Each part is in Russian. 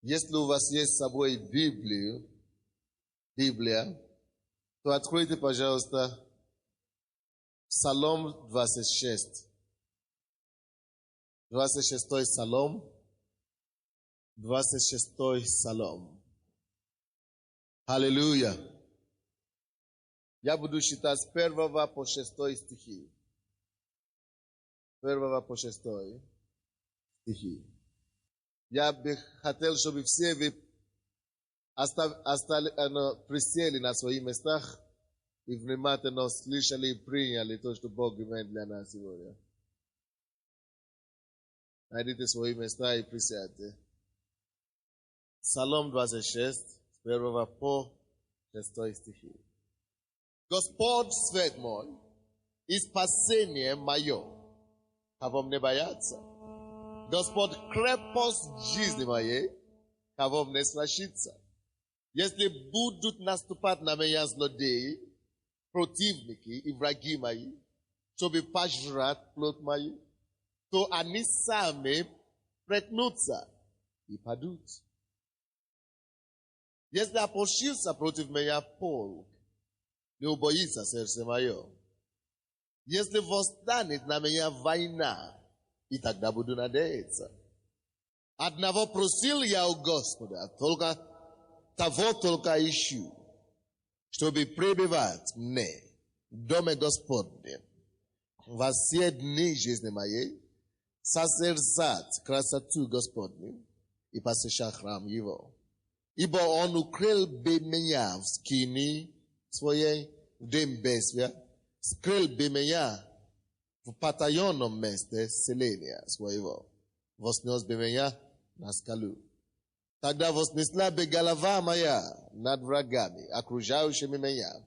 Если у вас есть с собой Библия, то откройте, пожалуйста, Псалом 26. 26-й Псалом. 26-й Псалом. Аллилуйя. Я буду читать с 1 по 6 стихи. 1 по 6 стихи. Я бы хотел, чтобы все вы присели на своих местах и внимательно слышали и приняли то, что Бог имеет для нас сегодня. Найдите свои места и присядьте. Псалом 26, с 1 по 6 стихи. Господь свет мой и спасение мое, кого мне бояться? Господь крепость жизни моей, кого мне страшиться? Если будут наступать на меня злодеи, противники и враги мои, чтобы пожрать плоть мою, то они сами прекнутся и падут. Если опустился против меня полк, не убоится сердце мое. Если восстанет на меня война, и тогда буду надеяться. Одного просил я у Господа, того только ищу, чтобы пребывать мне в доме Господнем во все дни жизни моей, созерцать красоту Господню и посещать храм Его. Ибо Он укрыл бы меня в скинии своей, в день бедствия, скрыл бы меня в потаенном месте селения своего, вознес бы меня на скалу. Тогда вознесла бы голова моя над врагами, окружающими меня,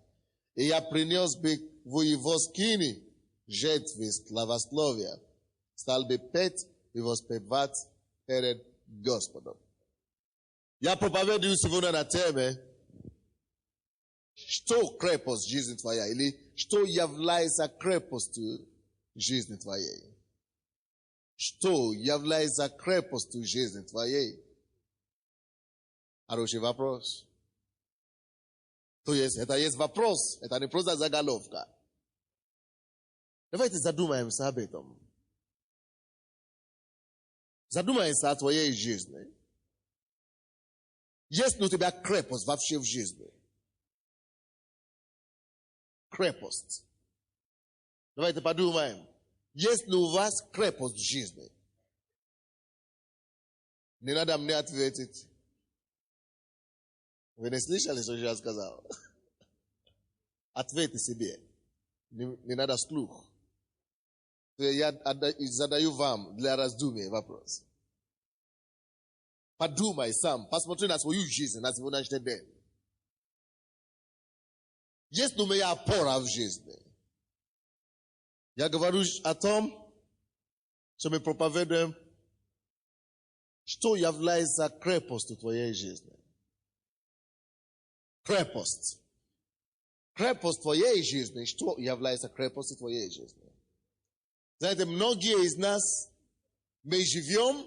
и я принес бы в его скини жертвы славословия, стал бы петь и воспевать перед Господом. Я проповедую сегодня на теме, что крепость жизни твоя, или что является крепостью жизни твоей. Что является крепостью жизни твоей? Хороший вопрос. То есть, это есть вопрос, это не просто заголовка. Давайте задумаемся об этом. Задумаемся о твоей жизни. Есть ли у тебя крепость вообще в жизни? Крепость. Давайте подумаем. Есть ли у вас крепость в жизни? Не надо мне ответить. Вы не слышали, что я сказал? Ответьте себе. Не надо вслух. Я задаю вам для раздумия вопрос. Подумай сам, посмотри на свою жизнь, на сегодняшний день. Есть ли у меня опора в жизни? Я говорю о том, что мы проповедуем, что является крепостью твоей жизни. Крепость. Крепость твоей жизни, что является крепостью твоей жизни? Знаете, многие из нас, мы живем,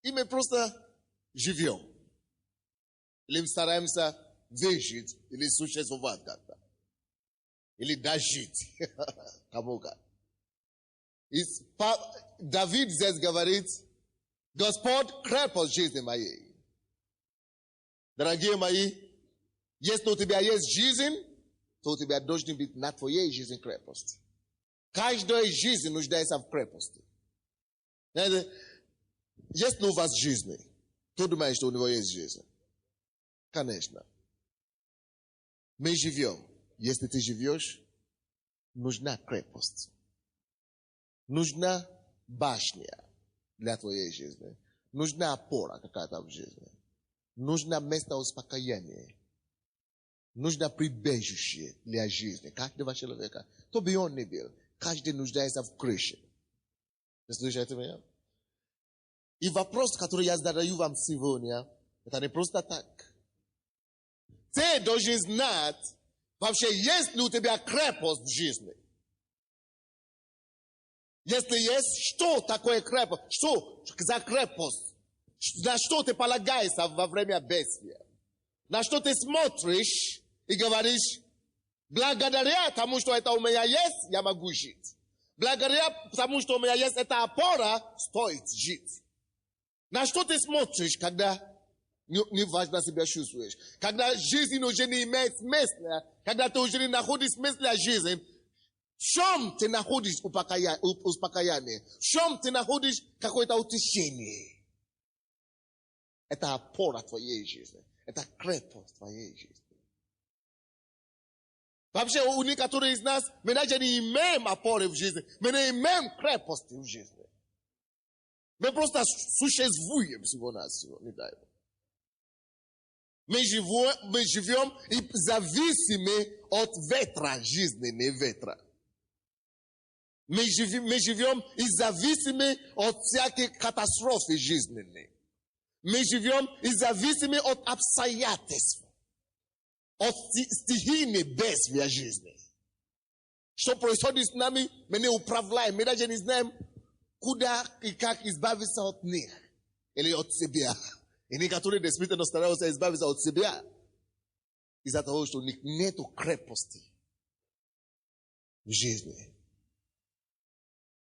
и мы просто живем. Или мы стараемся выжить, или существовать как-то. Или дожить. Кому-то. Давид здесь говорит, Господь крепость жизни моей. Дорогие мои, если у тебя есть жизнь, то у тебя должен быть на твоей жизни крепость. Каждая жизнь нуждается в крепости. Есть ли у вас жизнь? Кто думает, что у него есть жизнь? Конечно. Мы живем. Если ты живешь, нужна крепость. Нужна башня для твоей жизни. Нужна опора какая-то в жизни. Нужно место успокоения. Нужно прибежище для жизни каждого человека. Кто бы он ни был, каждый нуждается в крыше. Вы слышите меня? И вопрос, который я задаю вам сегодня, это не просто так. Ты должен знать, вообще, есть ли у тебя крепость в жизни? Если есть, что такое крепость? Что за крепость Na что ты полагаешься во время бедствия? На что ты смотришь и говоришь, благодаря тому, что это у меня есть, я могу жить. Благодаря тому, что у меня есть эта опора, стоит жить. На что ты смотришь, когда неважно себя чувствуешь? Когда жизнь уже не имеет смысла, когда ты уже не находишь смысла жизни, в чем ты находишь успокоение? В чем ты находишь какое-то утешение? Это опора твоей жизни. Это крепость твоей жизни. Вообще, у некоторых из нас, мы даже не имеем опоры в жизни. Мы не имеем крепости в жизни. Мы просто существуем всего-навсего. Не дай Бог. Мы живем и зависимы от ветра жизни, не ветра. Мы живем и зависимы от всяких катастроф жизненных. Мы живем и зависимы от обстоятельств, от стихийных бедствий жизни. Что происходит с нами, мы не управляем, мы даже не знаем, куда и как избавиться от них. Или от себя. И некоторые действительно стараются избавиться от себя. Из-за того, что у них нет крепости в жизни.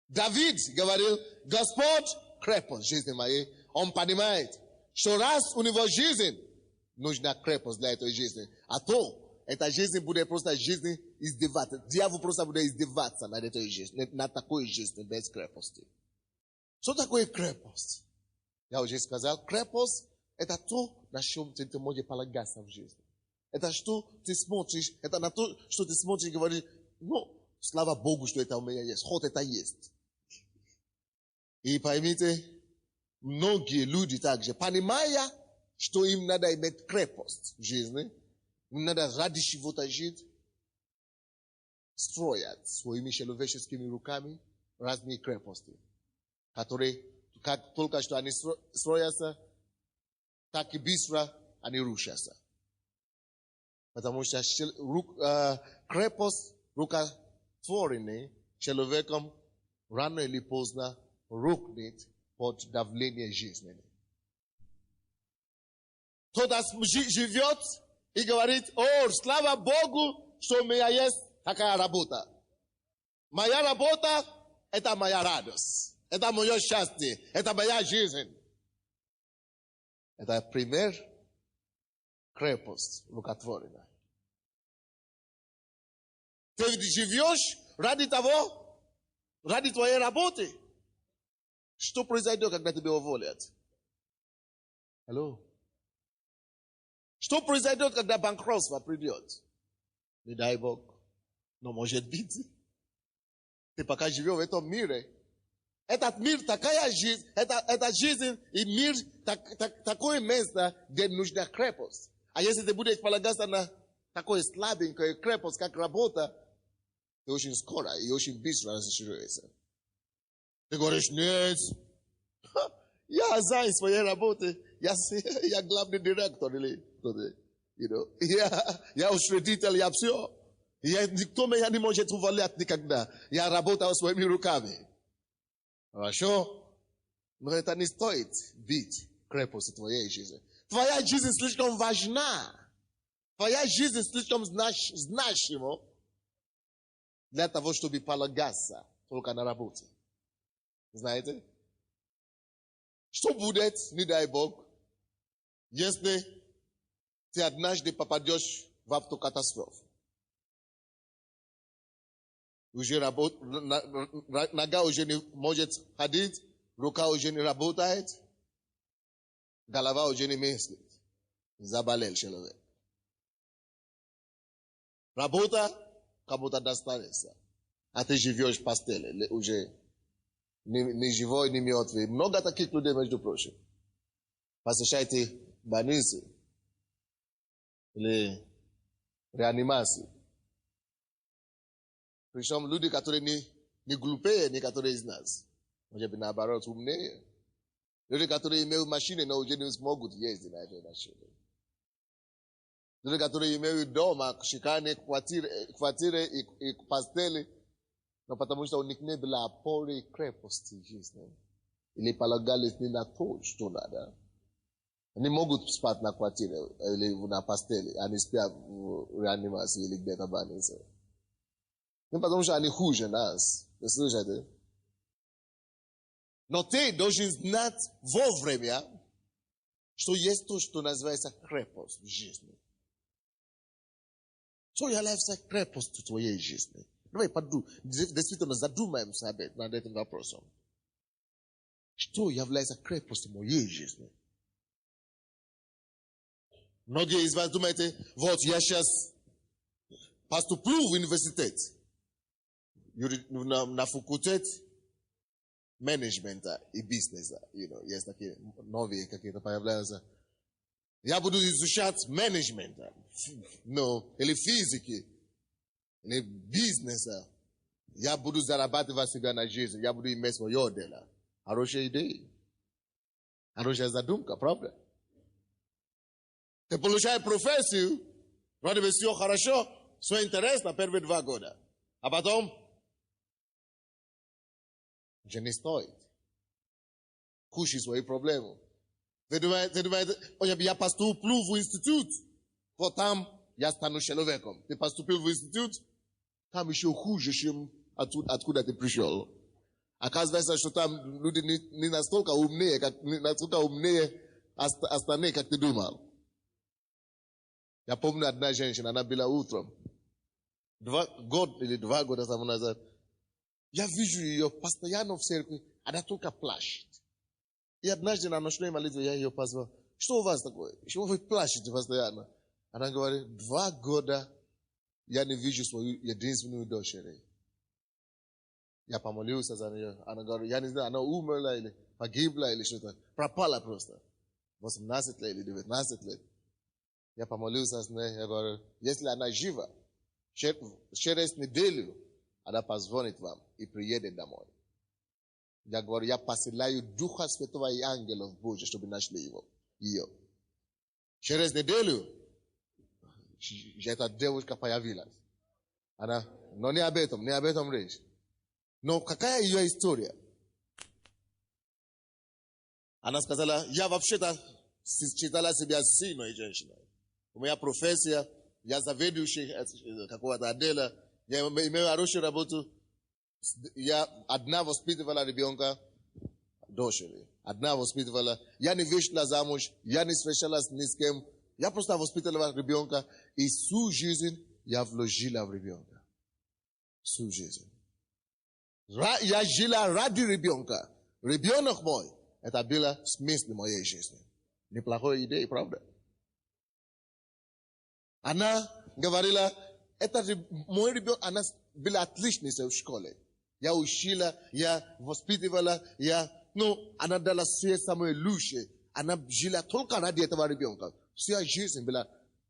Давид говорил, Господь, крепость жизни моей. Он понимает, что раз у него жизнь, нужна крепость для этой жизни. А то, эта жизнь будет просто жизнь издеваться. Дьявол просто будет издеваться над этой жизнью, на такой жизни без крепости. Что такое крепость? Я уже сказал, крепость – это то, на чем ты можешь полагаться в жизни. Это что ты смотришь, это на то, что ты смотришь и говоришь, ну, слава Богу, что это у меня есть, хоть это есть. И поймите, многие люди также, понимая, что им надо иметь крепость в жизни, им надо ради чего-то жить, строят своими человеческими руками разные крепости, которые, как только что они строятся, так и быстро они рушатся. Потому что крепость рукотворенная человеком рано или поздно рухнет под давлением жизни. Кто-то живет и говорит, о, слава Богу, что у меня есть такая работа. Моя работа – это моя радость. Это мое счастье. Это моя жизнь. Это пример крепости рукотворенной. Ты живешь ради того, ради твоей работы. Что произойдет, когда тебя уволят? Алло? Что произойдет, когда банкротство придет? Не дай Бог. Но может быть. Ты пока живешь в этом мире. Этот мир такая жизнь, это жизнь и мир такое место, где нужна крепость. А если ты будешь полагаться на такое слабенькое крепость, как работа, ты очень скоро и очень быстро разочаруешься. Ты говоришь, нет, я занят своей работой, я главный директор или кто-то, я учредитель, я все. Никто меня не может уволять никогда. Я работал своими руками. Хорошо? Но это не стоит бить крепость твоей жизни. Твоя жизнь слишком важна. Твоя жизнь слишком значима для того, чтобы полагаться только на работе. Знаете? Что будет, не дай Бог, если ты однажды попадешь в автокатастрофу? Уже нога уже не может ходить, рука уже не работает, голова уже не мыслит. Заболел человек. Работа кому-то достанется, а ты живешь в постели, уже не живой, не мертвый. Много таких людей, между прочим. Посещайте больницы или реанимации. Причем люди, которые не глупее, некоторые из нас. Может быть, наоборот, умнее. Люди, которые имеют машины, но уже не смогут ездить на этой машине. Люди, которые имеют дома, шикарные квартиры и постели, но потому что у них не было опоры и крепости жизни. Ili palagali ni na to, что надо. Они могут спать на квартире или на постели, они спят в реанимации или где-то в больнице. Ну, потому что они хуже нас. Вы слышите? Но ты должен знать вовремя, что есть то, что называется крепость в жизни. Что является крепостью твоей жизни? Давай действительно задумаемся над этим вопросом. Что является крепостью моей жизни? Многие из вас думаете, вот я сейчас поступлю в университет, на факультет менеджмента и бизнеса. Есть такие новые какие-то появляются. Я буду изучать менеджмент, или физики, или бизнеса. Я буду зарабатывать себя на жизнь, я буду иметь свое дело. Хорошая идея. Хорошая задумка, правда? Ты получаешь профессию, вроде бы все хорошо, все интересно первые 2 года. А потом уже не стоит. Кушай свои проблемы. Ты думаете, я поступлю в институт, вот там я стану человеком. Ты поступил в институт, там еще хуже, чем откуда ты пришел. Оказывается, что там люди не настолько умнее, остальные, как ты думал. Я помню, одна женщина, она была утром. 2 или 2 года тому назад. Я вижу ее постоянно в церкви, она только плачет. И однажды на ночной молитве я ее позвал. Что у вас такое? Чего вы плачете постоянно? Она говорит, 2 года я не вижу свою единственную дочь. Я помолился за нее. Она говорит, я не знаю, она умерла или погибла или что-то. Пропала просто. 18 лет или 19 лет. Я помолился с ней, я говорю, если она жива, через неделю она позвонит вам и приедет домой. Я говорю, я посылаю Духа Святого и ангелов Божьих, чтобы нашли ее. Через неделю эта девушка появилась. Она, но не об этом речь. Но какая ее история? Она сказала, я вообще-то считала себя сильной женщиной. У меня профессия, я заведующий какого-то отдела, я имею хорошую работу. Я одна воспитывала ребенка, дочери. Одна воспитывала. Я не вышла замуж, я не встречалась ни с кем. Я просто воспитывала ребенка, и всю жизнь я вложила в ребенка. Всю жизнь. Я жила ради ребенка. Ребенок мой, это было смысл моей жизни. Неплохая идея, правда? Она говорила, это мой ребенок, она была отличницей в школе. Я учила, я воспитывала, она дала все самое лучшее. Она жила только ради этого ребенка. Вся жизнь была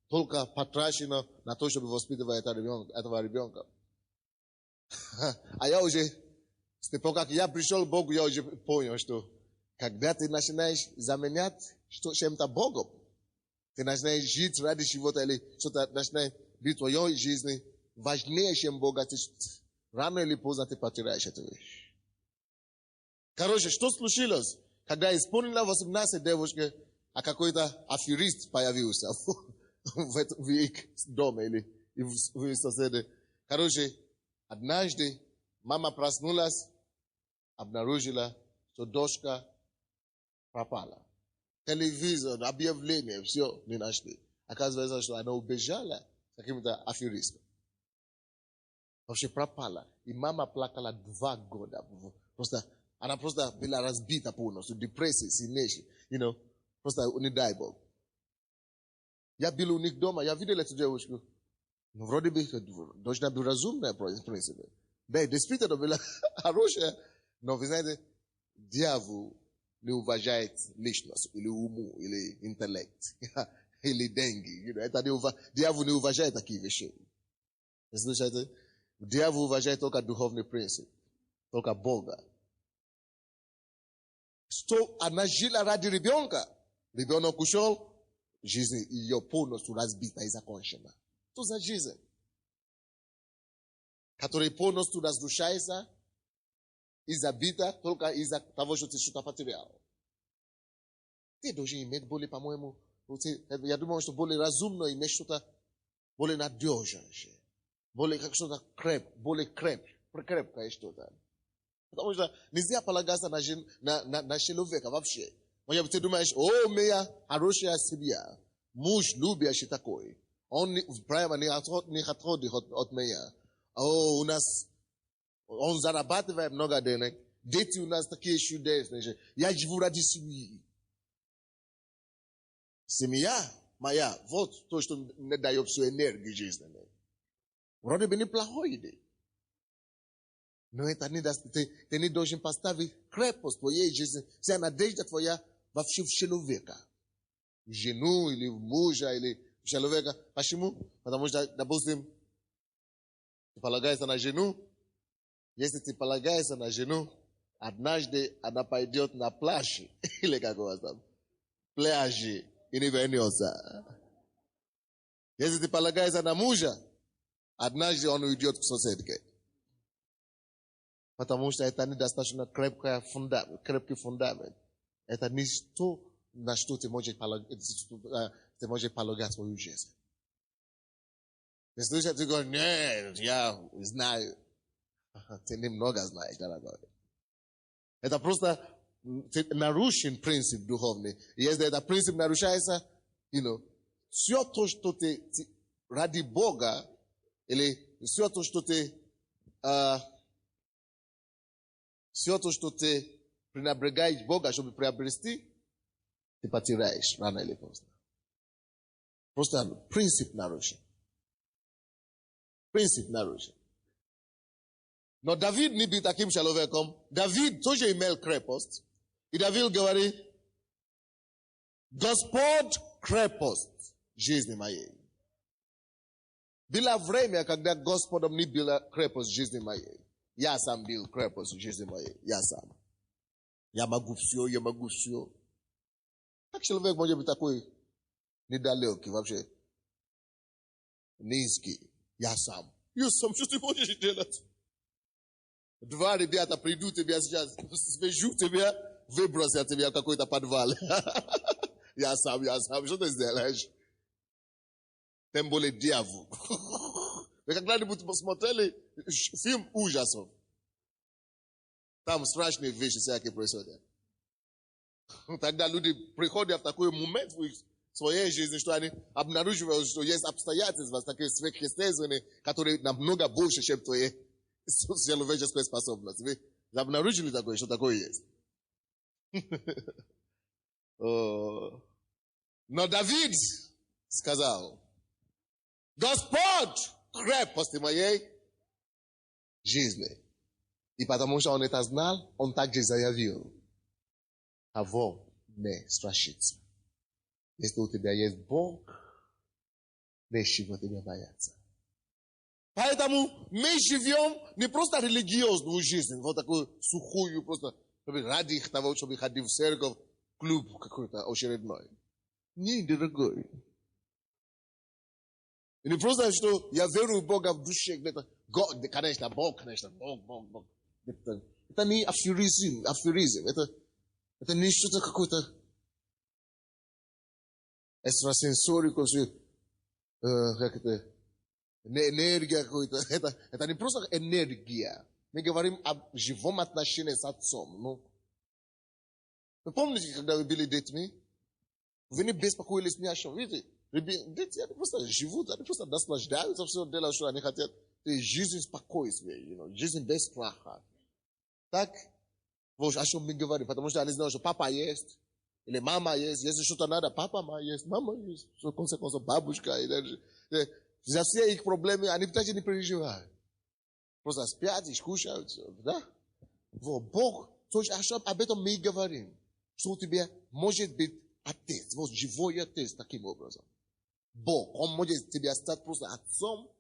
только потрачена на то, чтобы воспитывать этого ребенка. А я уже, с тех пор, как я пришел к Богу, я уже понял, что когда ты начинаешь заменять чем-то Богом, ты начинаешь жить ради чего-то или что-то начинает быть в твоей жизни важнее, чем Бога, рано или поздно ты потеряешь эту вещь. Короче, что случилось? Когда исполнила 18 девушки, а какой-то аферист появился в их доме или в их соседи. Короче, однажды мама проснулась, обнаружила, что дочка пропала. Телевизор, объявление, все не нашли. Оказывается, что она убежала с каким-то аферистом. Вообще пропала. И мама плакала 2 года. Она просто была разбита полностью, депрессия сильнейшая. Просто не дай Бог. Я был у них дома, я видел эту девушку. Вроде бы должна быть разумная, в принципе. Да, действительно была хорошая. Но вы знаете, дьявол не уважает личность, или уму, или интеллект, или деньги. Дьявол не уважает такие вещи. Вы слышите? Дьявол уважает только духовный принцип, только Бога. Что она жила ради ребенка. Ребенок ушел, жизнь ее полностью разбита и закончена. Что за жизнь? Которая полностью разрушается, Изабита, только из-за того, что ты что-то потерял. Ты должен иметь более, по-моему, я думаю, что более разумно иметь что-то более надежное, более как что-то более крепкое что-то. Потому что нельзя полагаться на человека вообще. Может быть, ты думаешь, моя хорошая семья, муж любящий такой, он прямо не отходит от меня. У нас, он зарабатывает много денег, дети у нас такие чудесные. Я живу ради семьи. Семья моя, вот то, что мне дает всю энергию жизненной. Вроде бы неплохой идея. Но это не даст, ты не должен поставить крепость твоей жизни, вся надежда твоя вообще в человека. В жену или в мужа или в человека. Почему? Потому что, допустим, ты полагаешься на жену. Если ты полагаешься на жену, однажды она пойдет на пляж. Или как у вас там? Пляжи. И не вернется. Если ты полагаешься на мужа, однажды он уйдет к соседке. Потому что это недостаточно крепкий фундамент. Это не то, на что ты можешь полагать свою жизнь. Если ты говоришь, нет, я знаю. Ты немного знаешь, дорогой. Это просто нарушен принцип духовный. Если этот принцип нарушается, все то, что ты ради Бога, или все то, что ты пренебрегаешь Бога, чтобы приобрести, ты потеряешь рано или поздно. Просто принцип нарушен. Принцип нарушен. Но Давид не был таким человеком. Давид тоже имел крепость. И Давид говорит, Господь крепость жизни моей. Было время, когда Господом не была крепость жизни моей. Я сам был крепость жизни моей. Я сам. Я могу все. Как человек может быть такой недалекий вообще? Низкий. Я сам. Что ты можешь делать? Два ребята придут тебя сейчас, свяжут тебя, выбросят тебя в какой-то подвал. Я сам. Что ты сделаешь? Тем более дьявол. Вы когда-нибудь посмотрели фильм ужасов? Там страшные вещи всякие происходят. Тогда люди приходят в такой момент в своей жизни, что они обнаруживают, что есть обстоятельства такие сверхъестественные, которые намного больше, чем твои человеческие способности. Вы обнаружили такое, что такое есть? Но Давид сказал, Господь крепости моей жизни. И потому что он это знал, он также заявил, кого не страшиться. Если у тебя есть Бог, нечего тебя бояться. Поэтому мы живем не просто религиозную жизнь, вот такую сухую, просто ради того, чтобы ходить в церковь, клуб какой-то очередной. Не, дорогой. И не просто, что я верю в Бога в душе, где-то, конечно, Бог. Это не аферизм. Это не что-то какое-то экстрасенсорико, как это, энергия какой-то. Это не просто энергия. Мы говорим о живом отношении с Отцом. Вы помните, когда вы были детьми? Вы не беспокоились ни о чем. Видите? Дети, они просто живут, они просто наслаждаются, все делают, что они хотят. Жизнь спокойствия, жизнь без страха. Так, вот о чем мы говорим, потому что они знают, что папа есть, или мама есть, если что-то надо, папа есть, мама есть, в конце бабушка. За все их проблемы, они даже не переживают. Просто спят и кушают, да? Вот Бог, об этом мы говорим, что у тебя может быть отец, вот живой отец таким образом. Бог, он может тебя стать просто отцом,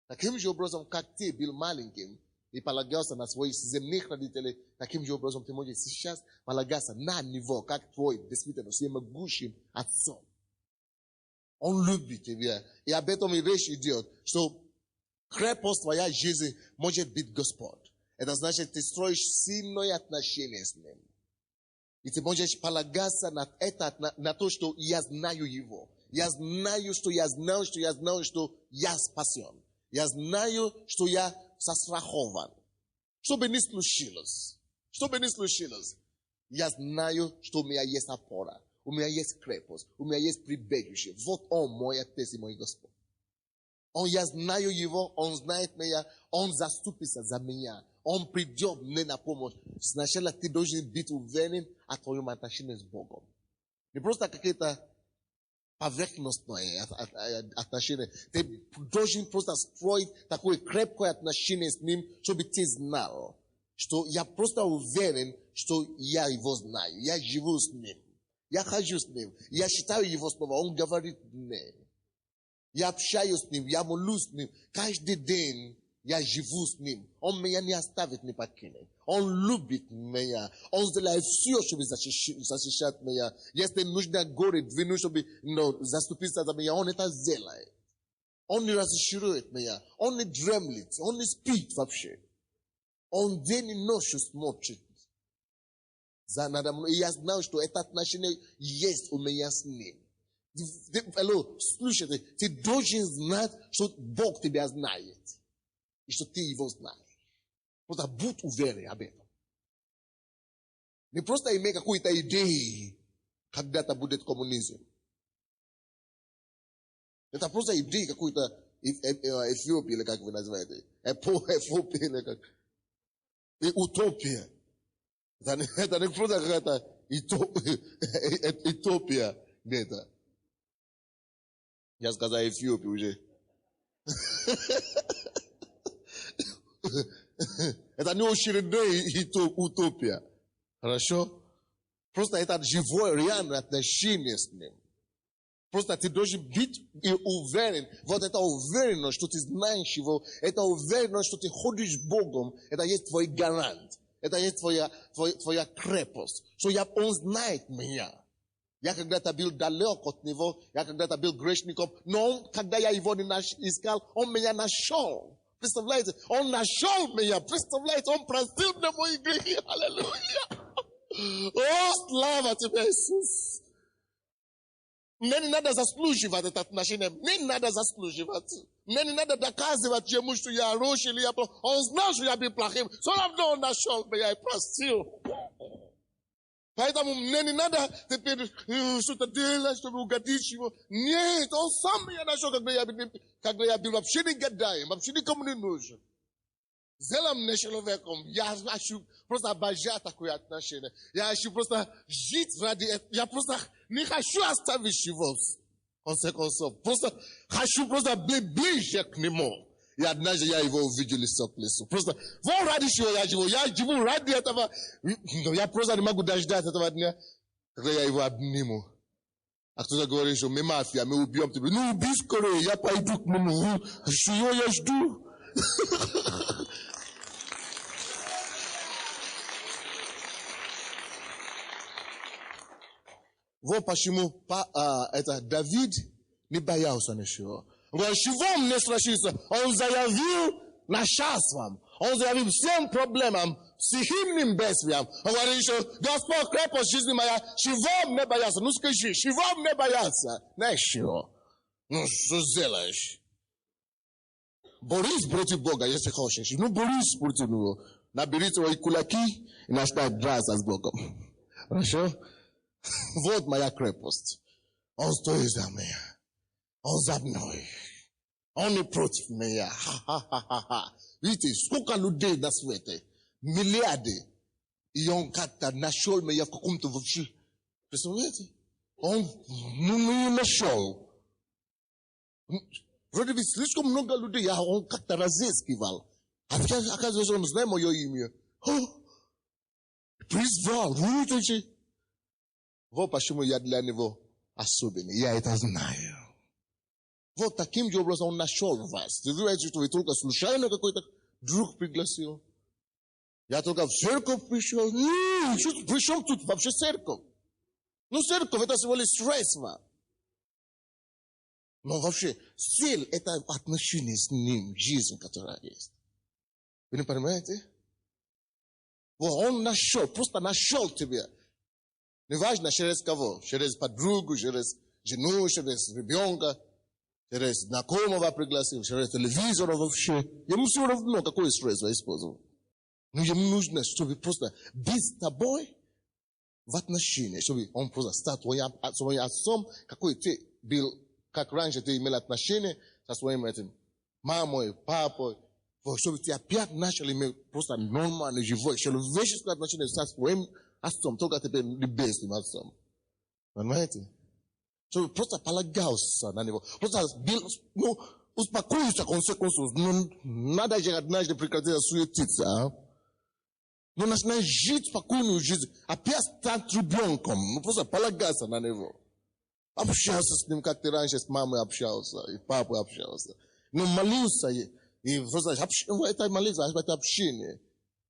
таким же образом, как ты был маленьким, и полагался на своих земных родителей, таким же образом ты можешь сейчас полагаться на него, как твой действительно всемогущим отцом. Он любит тебя. И об этом и речь идет, что крепость твоя жизни может быть Господь. Это значит, ты строишь сильное отношение с ним. И ты можешь полагаться на то, что я знаю его. Я знаю, что я спасен. Я знаю, что я застрахован. Что бы ни случилось, я знаю, что у меня есть опора, у меня есть крепость, у меня есть прибежище. Вот он мой Отец и мой Господь. Я знаю его, он знает меня, он заступится за меня. Он придет мне на помощь. Сначала ты должен быть уверен о твоем отношении с Богом. Не просто какие-то поверхностные отношения. Ты должен просто строить такое крепкое отношение с ним, чтобы ты знал, что я просто уверен, что я его знаю. Я живу с ним. Я хожу с ним. Я читаю его слова. Он говорит мне. Я общаюсь с ним. Я молюсь с ним. Каждый день я живу с ним. Он меня не оставит, не покинет. Он любит меня. Он сделает все, чтобы защищать меня. Если нужно горе двинуть, чтобы заступиться за меня, он это сделает. Он не разочарует меня. Он не дремлет. Он не спит вообще. Он день и ночь смотрит. И я знаю, что это отношение есть у меня с ним. Слушайте, ты должен знать, что Бог тебя знает. И что ты его знаешь. Просто будь уверен об этом. Не просто иметь какую-то идею, когда-то будет коммунизм. Это просто идея какой-то Эфиопии, или как вы называете. Эфиопия, или как. Утопия. Это не просто какая-то утопия где-то. Я сказал Эфиопию уже. Это не очередная утопия. Хорошо? Просто это живое, реальное отношение с ним. Просто ты должен быть уверен. Вот это уверенность, что ты знаешь его. Это уверенность, что ты ходишь с Богом. Это есть твой гарант. Это есть твоя крепость. Что он знает меня. Я когда-то был далек от него. Я когда-то был грешником. Но когда я его не искал, он меня нашел. Представляете? Он нашел меня. Представляете? Он простил мне мои грехи. Аллилуйя. О, слава тебе, Иисус. Мне не надо заслуживать это отношение. Мне не надо заслуживать. Мне не надо доказывать ему, что я хороший или я плохой. Он знал, что я был плохим. Все равно он нашел меня и простил. Поэтому мне не надо теперь что-то делать, чтобы угодить его. Нет, он сам меня нашел, когда я был вообще негодяем, вообще никому не нужен. Сделал мне человеком. Я хочу просто обожать такое отношение. Я хочу просто жить ради этого. Я просто не хочу оставить его. В конце концов. Просто хочу просто быть ближе к нему. И однажды я его увидел лицо к лицу. Просто, вот ради чего я живу. Я живу ради этого. Я просто не могу дождаться этого дня, когда я его обниму. А кто-то говорит, что мы мафия, мы убьем тебя. Ну, убей скорее, я пойду к нему. Что я жду? Вот почему Давид не боялся ничего. Он говорит, чего мне случится? Он заявил на час вам. Он заявил всем проблемам, стихийным бедствиям. Он говорит, что Господь крепость жизни моя, чего мне бояться? Ну скажи, чего мне бояться? Ничего. Ну что сделаешь? Борись против Бога, если хочешь. Ну борись против него. Набери твои кулаки и начинай драться с Богом. Хорошо? Вот моя крепость. Он стоит за меня. Он за мной. Он не против меня. Ха-ха-ха-ха. Видите, сколько людей на свете? Миллиарды. И он как-то нашел меня в каком-то вообще. Представляете? Он не нашел. Вроде бы слишком много людей, а он как-то разыскивал. А оказывается, он знает мое имя. Призвал. Видите? Вот почему я для него особенный. Я это знаю. Вот таким же образом он нашел вас. Ты думаете, что вы только случайно какой-то друг пригласил? Я только в церковь пришел. Нет, при чем тут вообще церковь? Ну, церковь это всего лишь средство. Но вообще, цель это отношение с ним, жизнь, которая есть. Вы не понимаете? Он нашел, просто нашел тебя. Неважно, через кого. Через подругу, через жену, через ребенка, через знакомого пригласил, через телевизор вообще. Ему все равно, какое средство использовал. Но ему нужно, чтобы просто быть с тобой в отношении, чтобы он просто стал твоим отцом, какой ты был, как раньше ты имел отношения со своим этим мамой, папой, чтобы ты опять начал иметь просто нормальный, живой, человеческое отношение со своим отцом, только теперь небесным отцом. Понимаете? Чтобы просто полагался на него. Просто был, успокоиться, в конце концов. Надо же однажды прекратить суетиться. Но начинай жить спокойную жизнь. Опять стать ребенком. Просто полагаться на него. Общался с ним, как ты раньше с мамой общался, и папой общался. Но молился, и просто это молитва, это общение.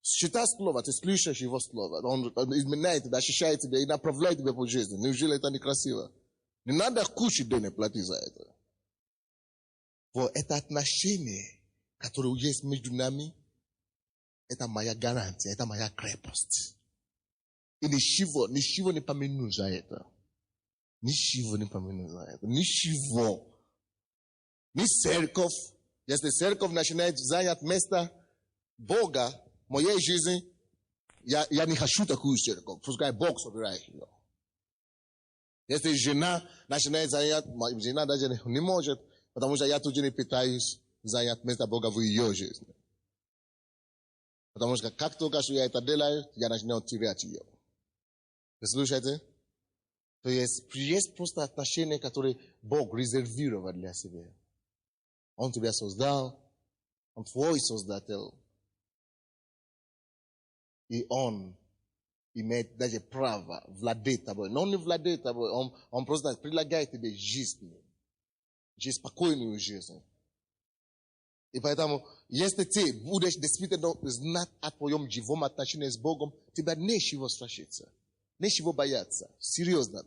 Считай слово, ты слышишь его слово. Он изменяет тебя, ощущает тебя и направляет тебя по жизни. Неужели это некрасиво? Не надо кучу денег платить за это. Вот это отношение, которое есть между нами, это моя гарантия, это моя крепость. И ничего не поменю за это. Ничего не поменю за это. Ничего. Ни церковь. Если церковь начинает занять место Бога в моей жизни, я не хочу такую церковь. Пускай Бог собирает ее. Если жена начинает занять, жена даже не может, потому что я тоже не пытаюсь занять место Бога в ее жизни. Потому что как только что я это делаю, я начинаю терять ее. Вы слушаете? То есть просто отношения, которые Бог резервировал для себя. Он тебя создал, Он твой создатель. И Он имеет даже право владеть тобой. Но Он не владеет тобой, Он просто предлагает тебе жизнь. Спокойную жизнь. И поэтому, если ты будешь действительно знать о твоем живом отношении с Богом, тебя нечего страшиться. Нечего бояться. Серьезно.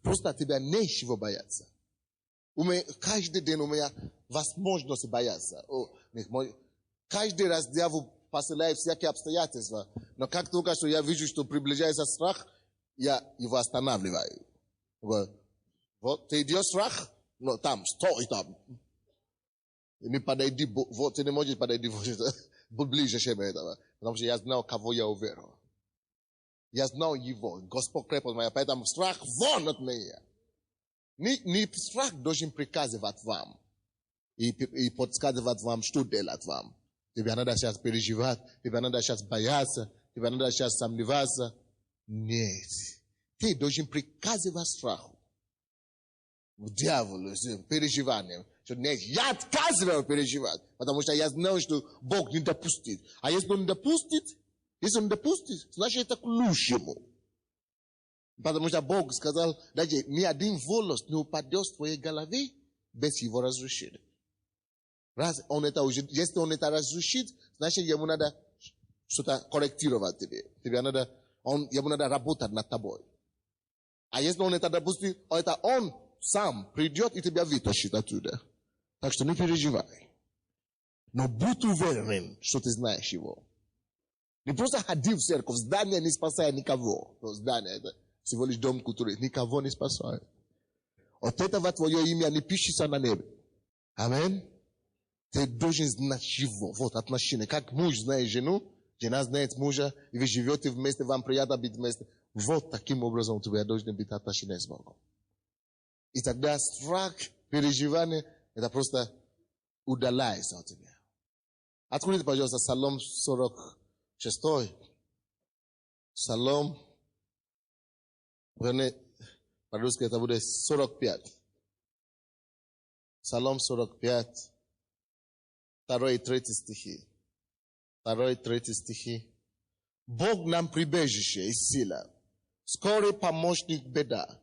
Просто тебя нечего бояться. Каждый день у меня возможность бояться. Каждый раз дьявол посылает всякие обстоятельства. Но как только что я вижу, что приближается страх, я его останавливаю. Вот ты идешь страх, но там, стой там. Не подойди, вот ты не можешь подойти ближе, чем этого. Потому что я знал, кого я уверовал. Я знал его. Господь крепость моя, поэтому страх вон от меня. Не страх должен приказывать вам. И подсказывать вам, что делать вам. Тебе надо сейчас переживать, тебе надо сейчас бояться, тебе надо сейчас сомневаться. Нет. Ты должен приказывать страху. Дьяволу, переживанием. Что нет, я отказываю переживать, потому что я знаю, что Бог не допустит. А если Он допустит, значит это к лучшему. Потому что Бог сказал, даже ни один волос не упадет в твоей голове без его разрешения. Если Он это разрешит, значит ему надо что-то корректировать тебе. Ему надо работать над тобой. А если Он это допустит, это Он сам придет и тебя вытащит оттуда. Так что не переживай. Но будь уверен, что ты знаешь его. Не просто ходи в церковь. Здание не спасает никого. Но здание это всего лишь дом культуры. Никого не спасает. От этого твое имя не пишется на небе. Аминь. Ты должен знать его. Вот отношения. Как муж знает жену, жена знает мужа, и вы живете вместе, вам приятно быть вместе. Вот таким образом у тебя должны быть отношения с Богом. И тогда страх, переживание, это просто удаляется от тебя. Откройте, пожалуйста, Псалом 46. Псалом, по-русски это будет 45. Псалом 45, 2 и 3 стихи. 2 и 3 стихи. Бог нам прибежище и сила, скорый помощник в беда.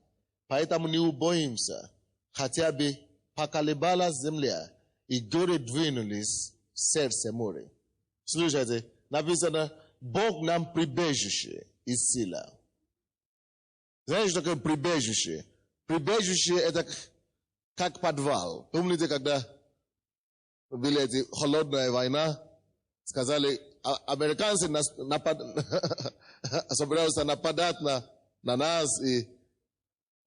Поэтому не убоимся, хотя бы поколебалась земля, и горы двинулись в сердце моря. Слушайте, написано, Бог нам прибежище и сила. Знаешь, что такое прибежище? Прибежище это как подвал. Помните, когда была холодная война, сказали, Amerikanci собираются нападать на нас и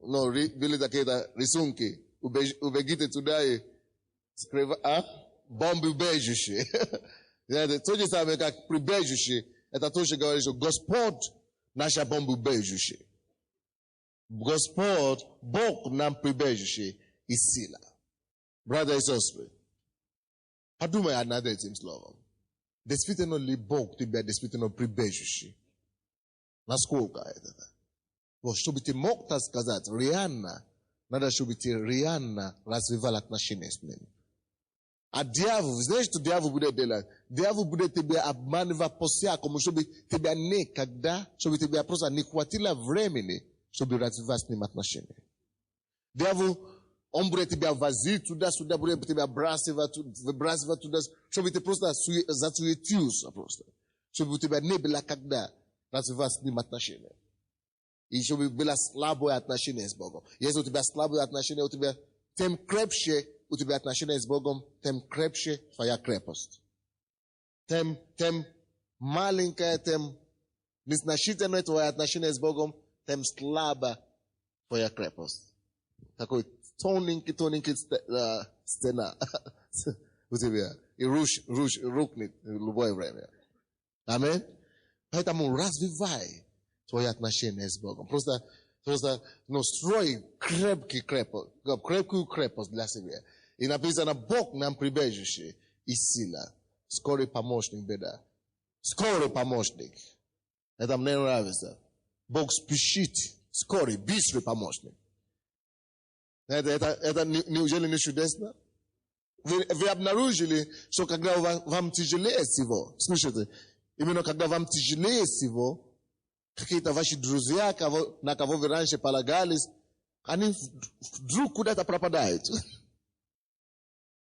били такие рисунки. Убегите туда и бомбоубежище. То же самое, как прибежище. Это тоже говорит, что Господь наше бомбоубежище. Господь, Бог нам прибежище и сила. Братья и сестры, подумай над этим словом. Действительно ли Бог тебя действительно прибежище? Насколько это? Вот, чтобы ты мог так сказать, реально, надо, чтобы ты реально развивал отношения с ним. А дьявол, знаешь, что дьявол будет делать? Дьявол будет тебя обманывать по-всякому, чтобы тебя никогда, чтобы тебя просто не хватило времени, чтобы развивать с ним отношения. Дьявол, он будет тебя возить туда-сюда, будет тебя выбрасывать туда, чтобы ты просто засуетился просто. Чтобы у тебя не было когда развивать с ним отношения. И чтобы было слабое отношение с Богом. Если у тебя слабое отношение, у тебя тем крепче у тебя отношения с Богом, тем крепче твоя крепость. Тем маленькое, тем незначительное твое отношение с Богом, тем слабо твоя крепость. Такой тоненький стена у тебя. И рухнет в любое время. Аминь. Поэтому развивай твои отношения с Богом. Просто строй крепкую крепость для себя. И написано, Бог нам прибежище и сила. Скорый помощник беда. Скорый помощник. Это мне нравится. Бог спешит. Скорый, быстрый помощник. Это неужели не чудесно? Вы обнаружили, что когда вам тяжелее всего, слушайте, именно когда вам тяжелее всего, какие-то ваши друзья, на кого вы раньше полагались, они вдруг куда-то пропадают.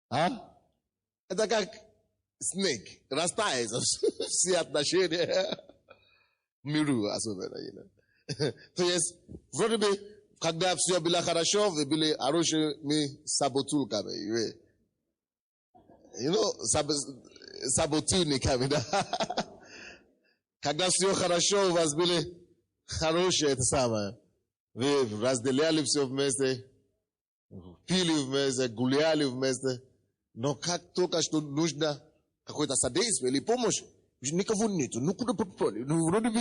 Это как снег, растает все отношения в миру особенно. То есть, вроде бы, когда все было хорошо, вы были хорошими саботулками. Саботульниками, да. Когда все хорошо, у вас были хорошие, это самое. Вы разделяли все вместе, пили вместе, гуляли вместе. Но как только что нужно какое-то содействие или помощь, никого нету. Ну куда попали? Ну вроде бы...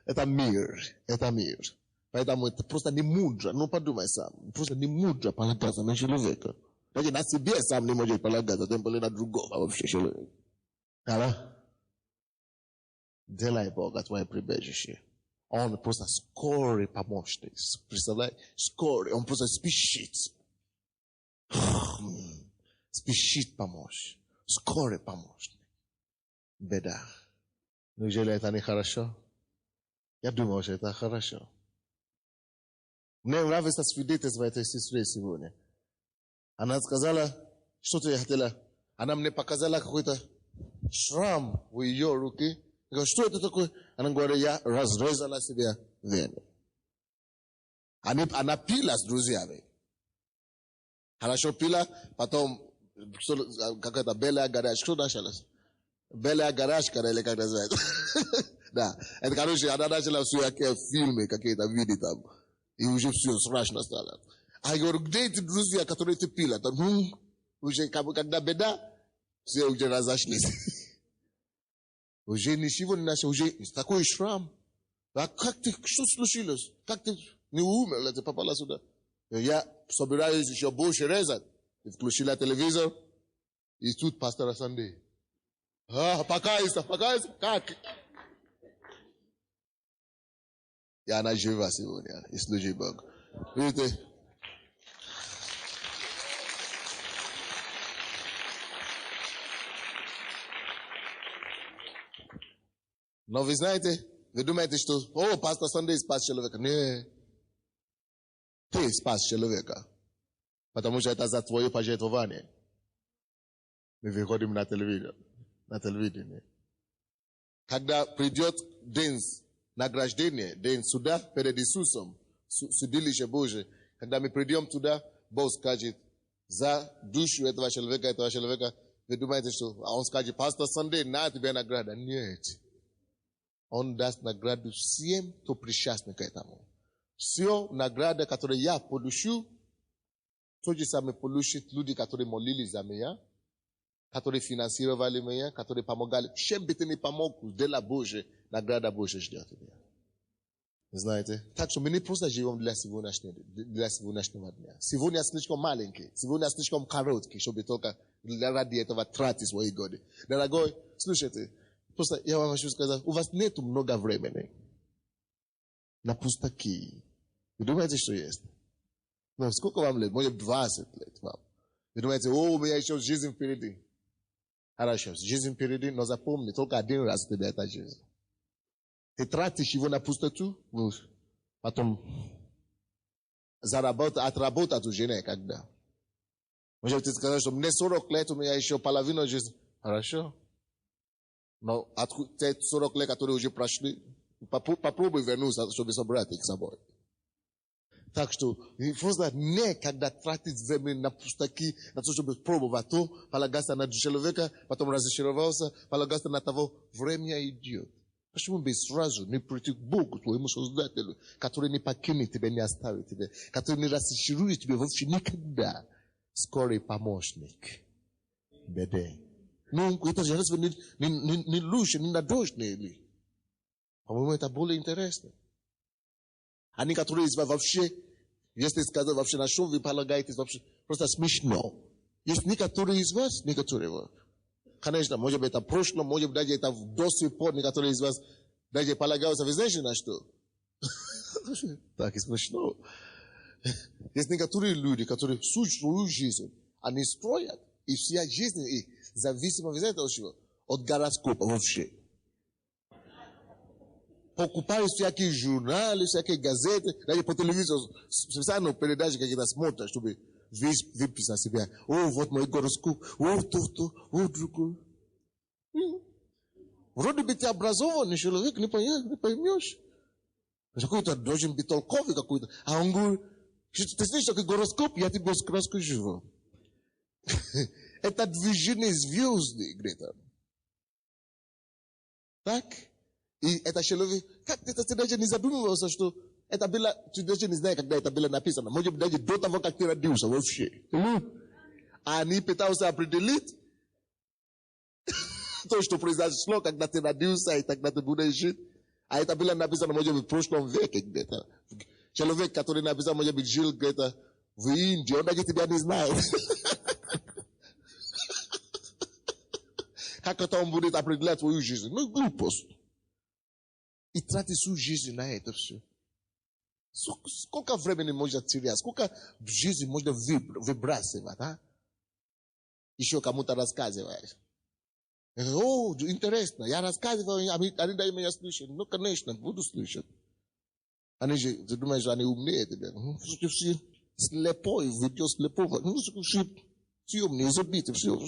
Это мир. Поэтому это просто не мудро. Ну подумай сам. Просто не мудро полагаться на человека. Даже на себе сам не может полагаться, тем более на другого вообще человека. Делай Бога твое прибежище. Он просто скорый помощник. Представляешь? Скорый. Он просто спешит. Спешит помочь. Скорый помощник. Беда. Неужели это не хорошо? Я думаю, что это хорошо. Мне нравится свидетельство этой сестры сегодня. Она сказала, что-то я хотела. Она мне показала какой-то шрам в ее руке. Я говорю, что это такое? Она говорит, я разрезала себе вены. Она пила с друзьями. Хорошо пила, потом какая-то белая горячка. Что началось? Белая горячка, или как называется? Да. Это, короче, она начала всякие фильмы какие-то видеть там. И уже все страшно стало. А я говорю, где эти друзья, которые ты пила? Уже когда беда, все уже разошлись. Уже ничего не нашел, уже такой шрам. А как ты, что случилось? Как ты не умер, ты попала сюда? Я собираюсь еще больше резать. И включила телевизор, и тут пастор Санди. Покайся. Как? И она жива сегодня, и служит Богу. Видите? Но вы знаете, вы думаете, что, пастор Санди спас человека. Нет. Ты спас человека. Потому что это за твое пожертвование. Мы выходим на телевидение. Когда придет день награждения, день суда перед Иисусом, судилище Божие, когда мы придем туда, Бог скажет, za dushu этого человека, вы думаете, что он скажет, пастор Сандей, на тебе награда. Нет. Он даст награду всем, кто причастен к этому. Все награды, которые я получу, то же самое получат люди, которые молились за меня, которые финансировали меня, которые помогали. Чем бы ты ни помог, дела Божья, награда Божья ждет тебя. Знаете? Так что мы не просто живем для сегодняшнего дня. Сегодня слишком маленький, сегодня слишком короткий, чтобы только ради этого тратить свои годы. Дорогой, слушайте, просто я вам хочу сказать, у вас нет много времени на пустяки. Вы думаете, что есть? Ну, сколько вам лет? Может, 20 лет вам. Вы думаете, у меня еще жизнь впереди. Хорошо, жизнь впереди, но запомни, только один раз у тебя эта жизнь. Ты тратишь его на пустоту, потом отработать уже некогда. Может, ты сказать, что мне 40 лет, у меня еще половина жизни. Хорошо. Но те 40 лет, которые уже прошли, попробуй вернуться, чтобы собрать их с собой. Так что, просто некогда тратить время на пустяки, на то, чтобы пробовать то, полагаться на человека, потом разочаровался, полагаться на того, время идет. Почему бы сразу не прийти к Богу, твоему Создателю, который не покинет тебя, не оставит тебя, который не разочарует тебя вообще никогда? Скорый помощник. Беде. Ну, это же разве не лучше, не надежнее ли? По-моему, это более интересно. Они, которые из вас вообще, если сказать вообще, на что вы полагаетесь, вообще просто смешно. Есть некоторые из вас, некоторые. Конечно, может быть, это в прошлом, может быть, даже это до сих пор, некоторые из вас даже полагаются, вы знаете, на что? Так и смешно. Есть некоторые люди, которые всю свою жизнь, они строят, и вся жизнь их зависима, вы знаете, от чего? От гороскопа вообще. Покупают всякие журналы, всякие газеты, даже по телевизору, специально передачи какие-то смотрят, чтобы выписать себя. О, вот мой гороскоп, о, то, о, другой. Вроде бы ты образованный человек, не поймешь. Какой-то должен быть толковый какой-то. А он говорит, ты слышишь, такой гороскоп, я тебе расскажу. Это движение звезды где-то. Так? И это человек, как ты даже не задумывался, что это было, ты даже не знаешь, когда это было написано. Может быть, даже до того, как ты родился вообще. А они пытаются определить то, что произошло, когда ты родился и тогда ты будешь жить. А это было написано, может быть, в прошлом веке где-то. Человек, который написал, может быть, жил где-то в Индии, он даже тебя не знает. Как это он будет определять твою жизнь? Ну, глупость. И тратить свою жизнь на это все. Сколько времени можно терять? Сколько жизни можно выбрасывать? А? Еще кому-то рассказываешь. О, интересно, я рассказываю, они дай меня слышать. Ну, конечно, буду слышать. Они же, ты думаешь, они умнее тебя. Все слепой, ведет слепого. Все умные, забиты, все.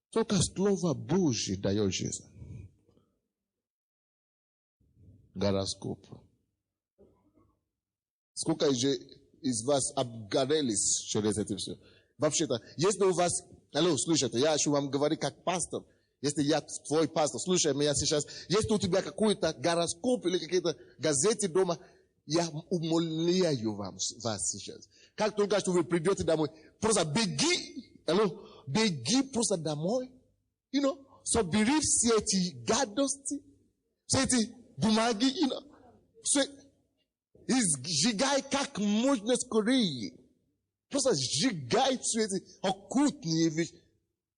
Только Слово Божье дает жизнь. Гороскоп. Сколько же из вас обгорелись через это все? Вообще-то, если у вас... Алло, слушайте, я еще вам говорю как пастор. Если я твой пастор, слушай меня сейчас. Если у тебя какой-то гороскоп или какие-то газеты дома, я умоляю вас сейчас. Как только что вы придете домой, просто беги. Алло, беги просто домой. Собери все эти гадости, все эти бумаги, и сжигай как можно скорее. Просто сжигай все эти оккультные вещи.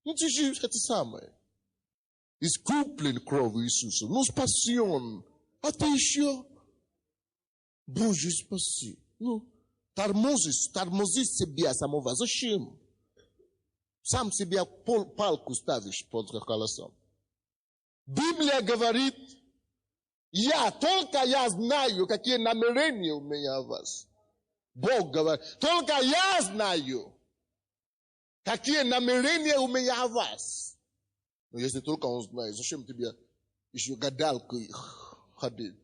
Ну, ты же это самое. Искуплен кровью Иисуса. Ну, спасен. А ты еще? Боже, спаси. Ну, тормози себя самого. Зачем? Сам себе палку ставишь под колесом. Библия говорит, только я знаю, какие намерения у меня у вас. Бог говорит, только я знаю, какие намерения у меня у вас. Но если только он знает, зачем тебе еще гадалкой ходить?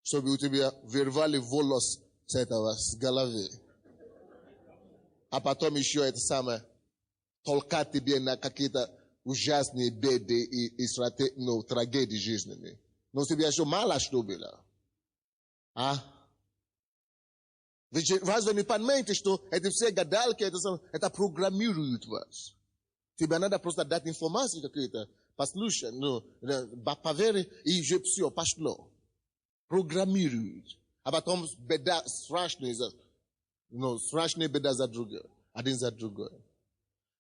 Чтобы у тебя вырвали волос с этого, с головы. а потом еще это самое, толкать тебе на какие-то ужасные беды и трагедии жизненные. Но у тебя еще мало что было. А? Ведь разве не понимаете, что эти все гадалки, это программируют вас? Тебе надо просто дать информацию какую-то, послушай, поверь, и уже все пошло. Программируют. А потом беда страшная, страшная беда за другой. Один за другой.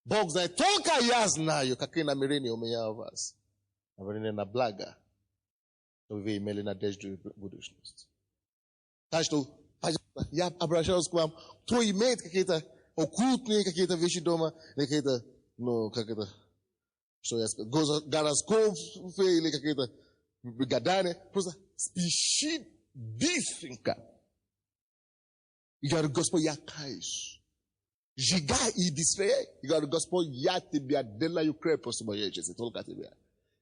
Бог знает, только я знаю, какие намерения у меня у вас. Намерения на благо, чтобы вы имели надежду и будущность. Так что, я обращаюсь к вам, кто имеет какие-то оккультные какие-то вещи дома, или какие-то, что я скажу, гороскопы или какие-то гадания, просто спеши быстренько. И говорю, Господь, я каюсь. Жигай и быстрее. И говорю, Господь, я тебя делаю крепость моей жизни, только тебя.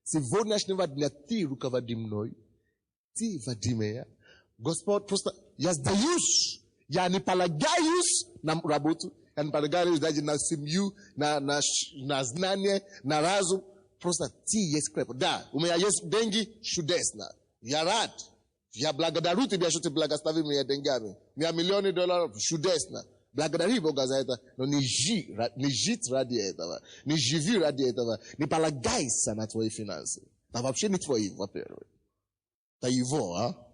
Сегодняшнего дня ты руководи мной, ты води меня. Господь, просто я сдаюсь, я не полагаюсь на работу, я не полагаюсь даже на семью, на знание, на разум. Просто ты есть крепость. Да, у меня есть деньги, чудесно. Я рад. Я благодарю тебя, что ты благословил меня деньгами. У меня миллионы долларов, чудесно. Благодари Бога за это, но не жить ради этого, не живи ради этого, не полагайся на твои финансы. Это вообще не твои, во-первых. Это его, а?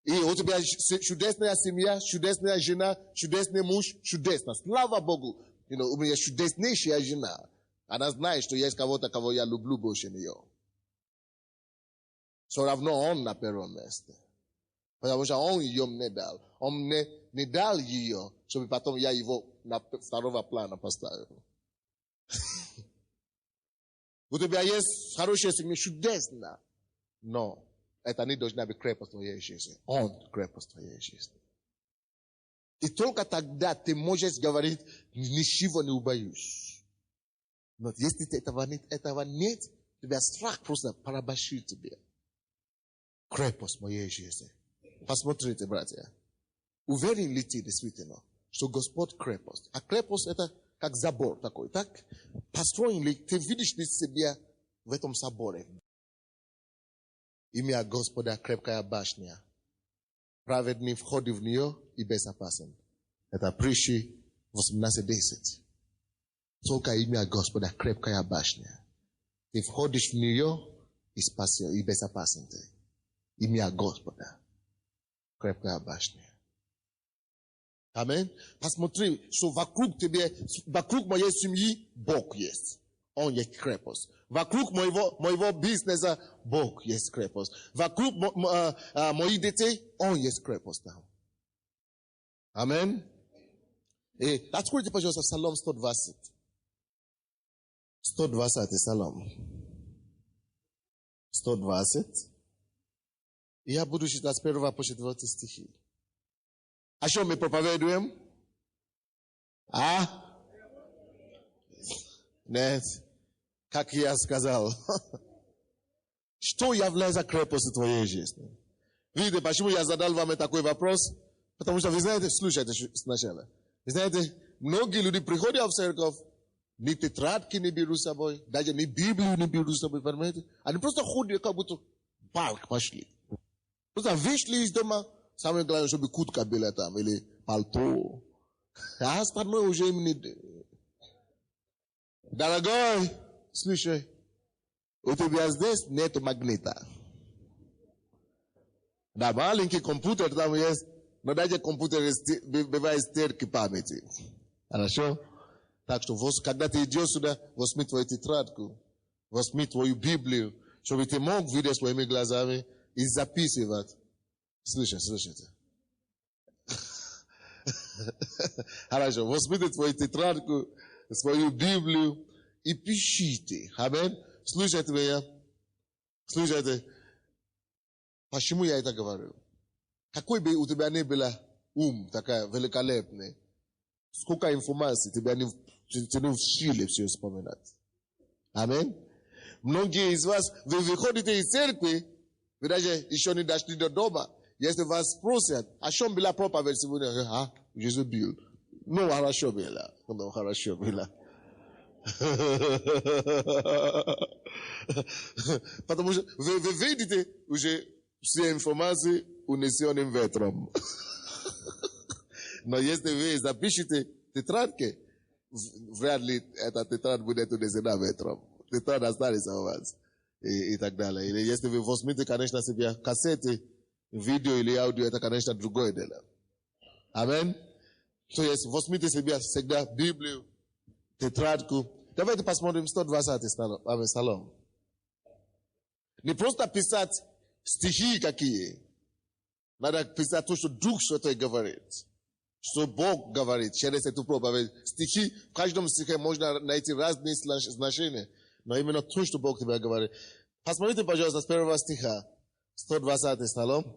И у тебя чудесная семья, чудесная жена, чудесный муж, чудесно. Слава Богу. У меня чудеснейшая жена. Она знает, что есть кого-то, кого я люблю больше нее. Все равно он на первом месте. Потому что он ее мне дал. Он мне не дал ее, чтобы потом я его на второго плана поставил. У тебя есть хорошая семья, чудесно. Но это не должна быть крепость твоей жизни. Он крепость твоей жизни. И только тогда ты можешь говорить, ничего не убоюсь. Но если этого нет, у тебя страх просто порабощит тебя. Крепость моей жизни. Посмотрите, братья. Уверен ли ты действительно, что Господь крепость? А крепость это как забор такой, так? Построен ли, ты видишь ли себя в этом соборе? Имя Господа крепкая башня. Праведный входит в нее и безопасен. Это Притчи 18:10. Только имя Господа крепкая башня. Ты входишь в нее и спасен, и безопасен ты. Имя Господа крепкая башня. Аминь. Посмотри, что вокруг тебя, вокруг моей семьи Бог есть. Он есть крепость. Вокруг моего бизнеса Бог есть крепость. Вокруг моих детей Он есть крепость. Аминь. И откройте, пожалуйста, Псалом 120. 120 Псалом. 120. И я буду читать с 1 по 4 стихи. А что мы проповедуем? А? Нет. Как я сказал. Что является крепостью твоей жизни? Видите, почему я задал вам такой вопрос? Потому что вы знаете, слушайте сначала. Вы знаете, многие люди приходят в церковь, ни тетрадки не берут с собой, даже ни Библию не берут с собой, понимаете? Они просто ходят, как будто в парк пошли. Просто вышли из дома, самое главное, чтобы куртка была там, или пальто. А остальное уже им не... Дорогой, слушай, у тебя здесь нет магнита. Да, маленький компьютер там есть, но даже компьютер бывает стирки памяти. Хорошо? Так что, когда ты идешь сюда, возьми твою тетрадку, возьми твою Библию, чтобы ты мог видеть своими глазами и записывать. Слушайте. Хорошо, возьмите твою тетрадку, свою Библию и пишите. Аминь. Слушайте меня. Слушайте. Почему я это говорю? Какой бы у тебя ни было такая великолепная, сколько информации тебя не учили все вспоминать. Аминь. Многие из вас, вы выходите из церкви, вы даже еще не дошли до дома. Если вас спросят, о чем была проповедь сегодня? Иисус бил. Ну, хорошо было. Ну, хорошо было. Потому что вы видите уже все информации унесенным ветром. Но если вы запишете тетрадки, вряд ли эта тетрадь будет унесена ветром. Тетрадь останется у вас. И так далее. Или если вы возьмете, конечно, себе кассеты, видео или аудио, это, конечно, другое дело. Амин. То есть возьмите себе всегда Библию, тетрадку. Давайте посмотрим 120-й Псалом. Не просто писать стихи какие. Надо писать то, что Дух Святой говорит. Что Бог говорит через эту проповедь. Стихи, в каждом стихе можно найти разные значения. Но именно то, что Бог тебе говорит. Посмотрите, пожалуйста, с первого стиха. 120-й Псалом.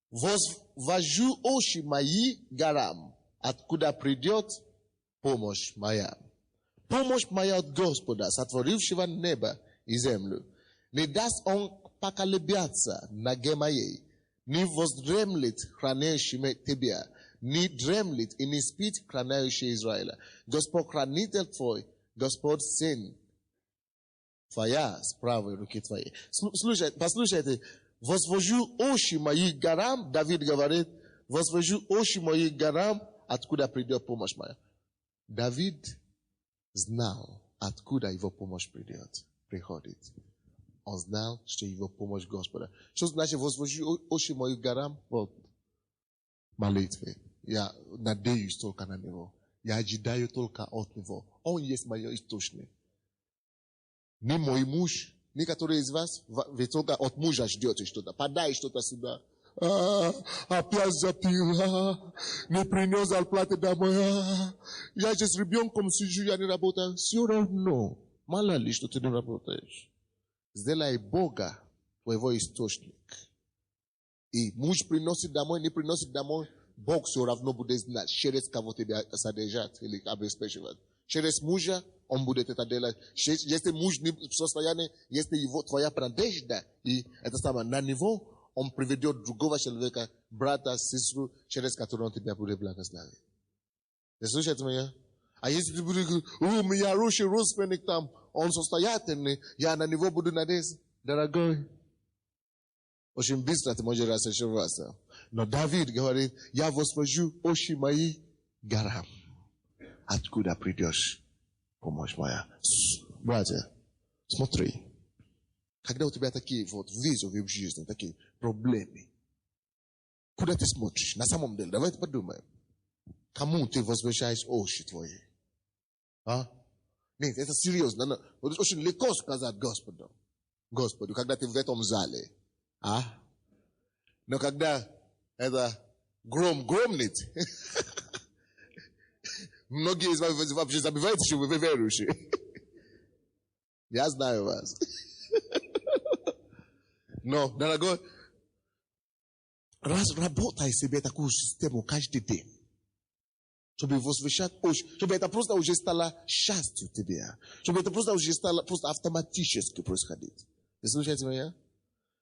Возвожу очи мои горам, откуда придет помощь моя. Помощь моя от Господа, сотворившего небо и землю. Не даст он поколебаться ноге моей, не воздремлет хранящий тебя, не дремлет и не спит храняющий Израиля. Господь хранитель твой, Господь сын твоя с правой руки твоей. Послушайте, возвожу очи мои горам, Давид говорит, возвожу очи мои горам, откуда придет помощь моя. Давид знал, откуда его помощь приходит. Он знал, что его помощь Господа. Что значит возвожу очи мои горам? Вот, молитвы. Я надеюсь только на него. Я ожидаю только от него. Он есть мой источник. Не мой муж, некоторые из вас, вы только от мужа ждете что-то. Подай что-то сюда. Опять запила, не принес зарплаты домой. Я же с ребенком сижу, я не работаю. Все равно, мало ли, что ты не работаешь. Сделай Бога твоего источник. И муж приносит домой, не приносит домой, Бог все равно будет знать, через кого тебя содержать или обеспечивать. Через мужа он будет это делать. Если муж не в состоянии, если его, твоя надежда, и это самое, на него, он приведет другого человека, брата, сестру, через которого он тебя будет благословить. Вы слушаете меня? А если ты будешь говорить, у меня хороший родственник там, он состоятельный, я на него буду надеяться. Дорогой, очень быстро ты можешь разочароваться. Но Давид говорит, я возвожу очи мои горам. Откуда придешь помощь моя? Братья, смотри. Когда у тебя такие вот вызовы в жизни, такие проблемы, куда ты смотришь? На самом деле, давайте подумаем. Кому ты возвращаешь очи твои? А? Нет, это серьезно. Очень легко сказать Господу. Господу, когда ты в этом зале. А? Но когда это гром громнет, многие из вас вообще забывают, что вы верующие. Я знаю вас. Но, дорогой, разработай себе такую систему каждый день. Чтобы возвращать очи. Чтобы это просто уже стало счастью тебе. Чтобы это просто уже стало просто автоматически происходить. Вы слушаете меня?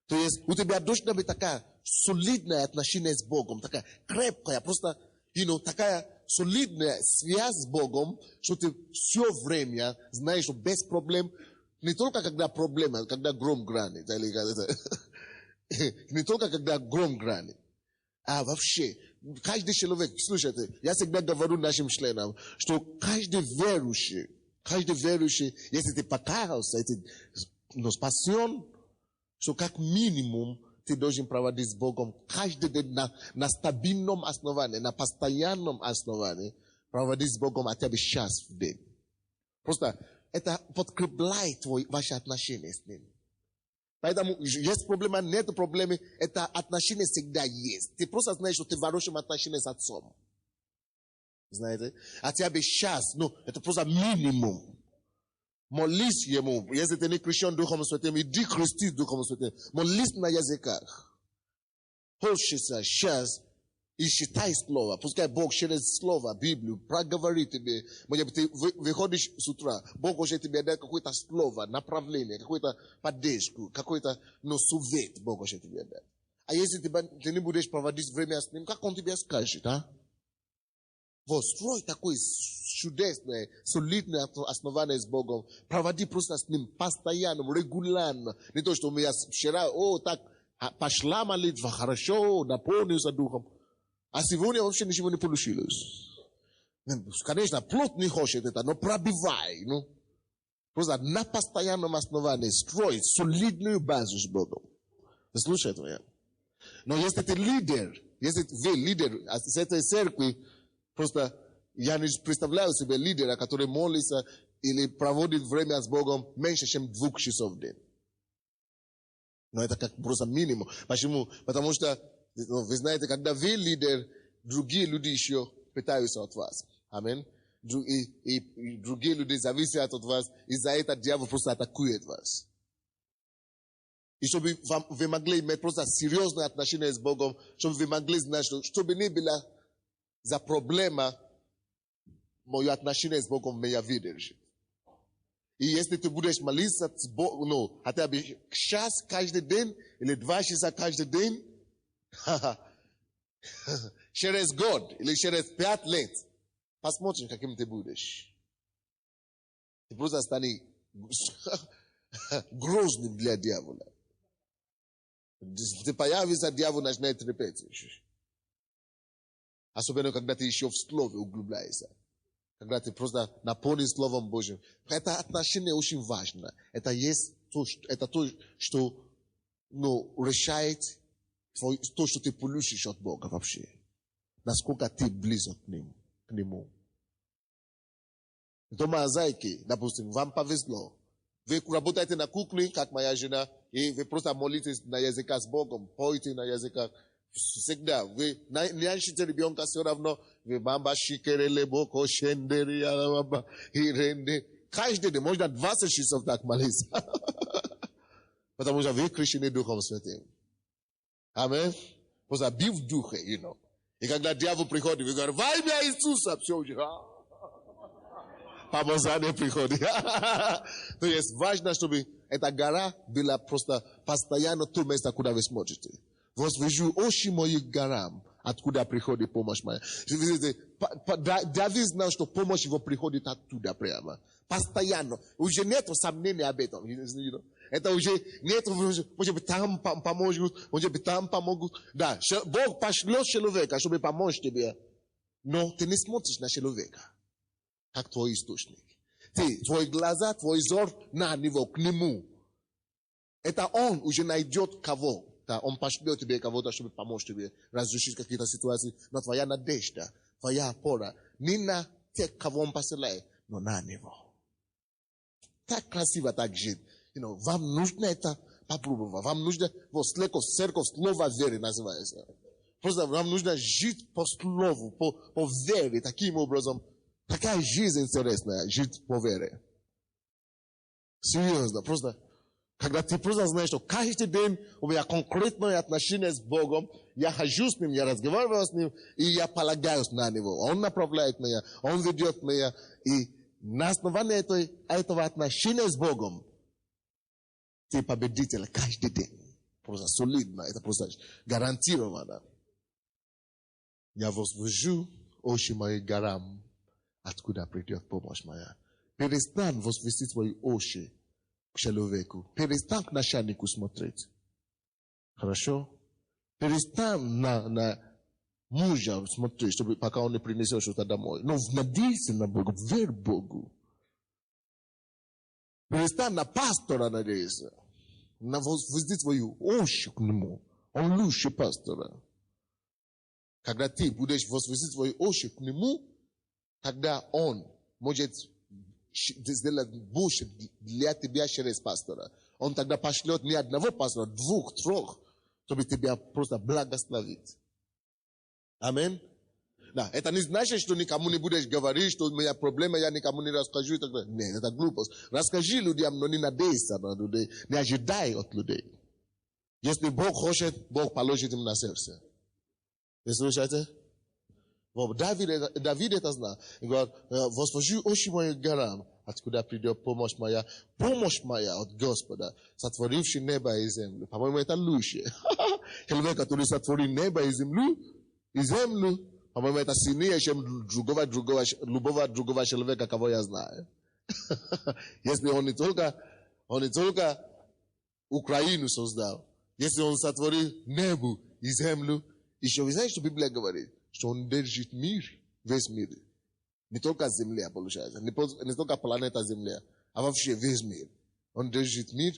То есть у тебя должна быть такая солидное отношение с Богом. Такая крепкая, просто, такая солидная связь с Богом, что ты все время знаешь, что без проблем, не только когда проблема, когда гром гранит, не только когда гром гранит, а вообще, каждый человек, слушайте, я всегда говорю нашим членам, что каждый верующий, если ты покаялся, спасен, что как минимум ты должен проводить с Богом каждый день на стабильном основании, на постоянном основании, проводить с Богом хотя бы час в день. Просто это подкрепляет ваши отношения с Ним. Поэтому есть проблема, нет проблемы, это отношения всегда есть. Ты просто знаешь, что ты в хорошем отношении с Отцом. Знаете? Хотя бы час, это просто минимум. Молись ему, если ты не крещен Духом Святым, иди крестись Духом Святым. Молись на языках. Хочется сейчас и считай слово. Пускай Бог через слово, Библию, проговорит тебе. Может быть, ты выходишь с утра, Бог уже тебе дает какое-то слово, направление, какую-то поддержку, какой-то совет Бог уже тебе дает. А если ты не будешь проводить время с ним, как он тебе скажет, а? строй такой чудесное, солидное основание с Богом. Проводи просто с Ним постоянно, регулярно. Не то, что у меня вчера, так, пошла молитва, хорошо, наполнился Духом. А сегодня вообще ничего не получилось. Конечно, плоть не хочет это, но пробивай. Просто на постоянном основании строить солидную базу с Богом. Вы слушаете меня? Но если ты лидер, если вы лидер с этой церкви, просто я не представляю себе лидера, который молится или проводит время с Богом меньше, чем 2 часов в день. Но это как просто минимум. Почему? Потому что, вы знаете, когда вы лидер, другие люди еще пытаются от вас. Аминь. И другие люди зависят от вас, и за это дьявол просто атакует вас. И чтобы вы могли иметь просто серьезное отношение с Богом, чтобы вы могли знать, что чтобы не было за проблема мое отношение с Богом меня выдержит. И если ты будешь молиться с Богом, хотя бы час каждый день, или 2 часа каждый день, через год, или через 5 лет, посмотрим, каким ты будешь. Ты просто станешь грозным для дьявола. Ты появится, дьявол начинает трепеть. Особенно, когда ты еще в слове углубляешься. Когда ты просто наполнен Словом Божьим. Это отношение очень важно. Это то, что решает то, что ты получишь от Бога вообще. Насколько ты близок к Нему. Дома зайки, допустим, вам повезло. Вы работаете на кухне, как моя жена, и вы просто молитесь на языках с Богом, поете на языках. Всегда. Вы нящите ребенка, все равно вы бамба шикереле боко шендери алабаба и ренде. Каждый день, можно 20 часов так молиться. Потому что вы крещены Духом Святым. Аминь. Просто бив в духе, И когда дьявол приходит, вы говорите, во имя Иисуса, все уже. Помазание приходит. То есть важно, чтобы эта гора была просто постоянно то место, куда вы смотрите. Возвожу очи моих горам, откуда приходит помощь моя. Давид знал, что помощь его приходит оттуда прямо. Постоянно. Уже нет сомнений об этом. Это уже нет, может быть, там помогут, может быть, там помогут. Да, Бог пошлет человека, чтобы помочь тебе. Но ты не смотришь на человека, как твой источник. Твои глаза, твой взор на него, к нему. Это он уже найдет кого. Да, он пошлет тебе кого-то, чтобы помочь тебе разрешить какие-то ситуации. Но твоя надежда, твоя опора не на тех, кого он посылает, но на него. Так красиво так жить. Вам нужно это попробовать. Вам нужно, церковь слова веры называется. Просто вам нужно жить по слову, по вере, таким образом. Такая жизнь интересная, жить по вере. Серьезно, просто. Когда ты просто знаешь, что каждый день у меня конкретное отношение с Богом, я хожу с Ним, я разговариваю с Ним, и я полагаюсь на Него. Он направляет меня, Он ведет меня. И на основании этого отношения с Богом ты победитель каждый день. Просто солидно, это просто гарантированно. Я возвожу очи мои горам, откуда придет помощь моя. Перестань возвести свои очи к человеку. Перестань к начальнику смотреть. Хорошо? Перестань на мужа смотреть, чтобы пока он не принесет что-то домой. Но надейся на Бога, верь Богу. Перестань на пастора надеяться. Возвести свою очи к нему. Он лучше пастора. Когда ты будешь возвести свои очи к нему, тогда он может сделать больше для тебя через пастора. Он тогда пошлет не одного пастора, 2, 3, чтобы тебя просто благословить. Аминь. Да, это не значит, что никому не будешь говорить, что у меня проблема, я никому не расскажу и так далее. Нет, это глупость. Расскажи людям, но не надейся на людей, не ожидай от людей. Если Бог хочет, Бог положит им на сердце. Вы слушаете? Давид это знал. И говорит, возвожу очи мои к горам, откуда придет помощь моя от Господа, сотворивший небо и землю. По-моему, это лучше. Человек, который сотворил небо и землю, A moment ta sinia się lubowa drugowa szelweka kawo ja zna. Jeśli on nie tylko Ukrainu создал, если он сотворил небо и землю, еще вы знаете, что Библия говорит, что он держит мир, весь мир. Не только Земля, получается, не только планета Земля, а вообще весь мир. Он держит мир,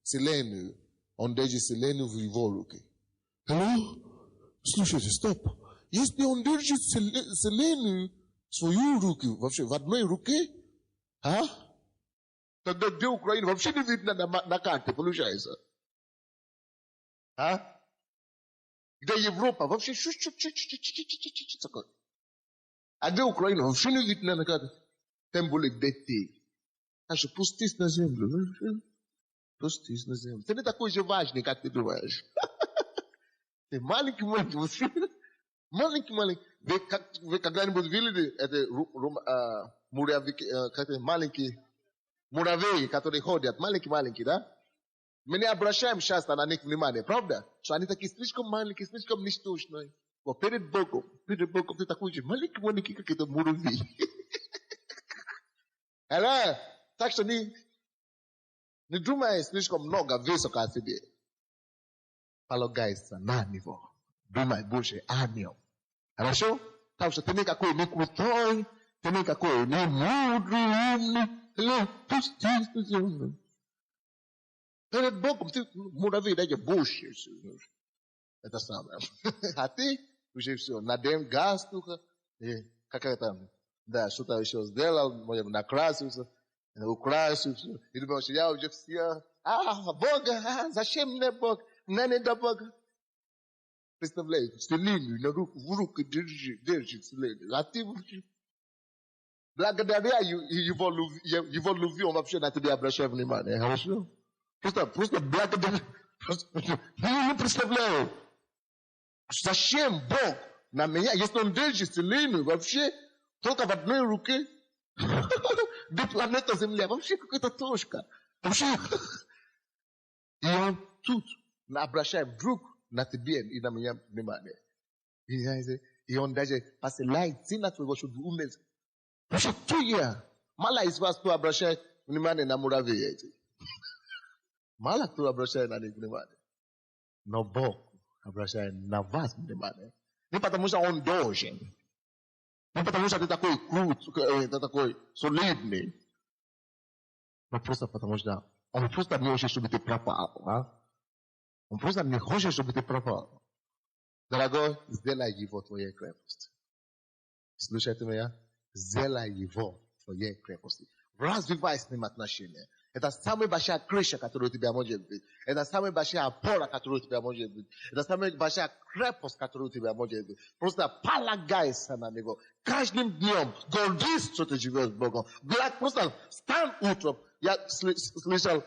Вселенную, он держит Вселенную в его руке. Алло? Слушайте, стоп. Если он держит Вселенную в свою руку, вообще в одной руке, а? Тогда где Украина? Вообще не видно на карте, получается. А? Где Европа? Вообще такое. А где Украина? Вообще не видно на карте. Тем более где ты. Так что пустись на землю. Пустись на землю. Ты не такой же важный, как ты думаешь. Ты маленький. Маленький. Вы когда-нибудь видели это маленький муравей, которые ходят, маленькие, да? Мы не обращаем часто на них внимание, правда? Что они такие слишком маленькие, слишком ничтожные. Вот перед Богом ты такой же маленький, как это муравей. Так что не думай слишком много высоко о себе. Полагайся на него. Думай больше о нем. Хорошо? Так что ты никакой не крутой, ты никакой не мудрый, умный. Пустись на землю. Перед Богом ты муравей, даже больше. Это самое. А ты уже все, надел газ только, как это, да, что-то еще сделал, накрасился, украсился. И думаешь, я уже все, Бога, зачем мне Бог? Мне не до Бога. Представляете, вселенную в руку держит вселенную. А ты благодаря его любви, он вообще на тебя обращает внимание. Хорошо? Просто благодаря. Я не представляю, зачем Бог на меня, если он держит вселенную вообще только в одной руке, до планеты Земля, вообще какая-то точка. Вообще. И он тут обращает вдруг на тебя и на меня внимание. И он даже посылает сына своего, чтобы умереть. Вообще, кто я? Мало из вас, кто обращает внимание на муравей эти. Мало кто обращает на них внимание. Но Бог обращает на вас внимание. Не потому что он должен. Не потому что ты такой крутой, ты такой солидный. Но просто потому что он просто не хочет, чтобы ты пропал. Он просто не хочет, чтобы ты пропал. Дорогой, сделай его твоей крепостью. Слушайте меня? Сделай его твоей крепостью. Развивай с ним отношения. Это самая большая крыша, которая у тебя может быть. Это самая большая опора, которая у тебя может быть. Это самая большая крепость, которая у тебя может быть. Просто полагайся на него. Каждым днем гордись, что ты живешь с Богом. Просто встань утром. Я слышал,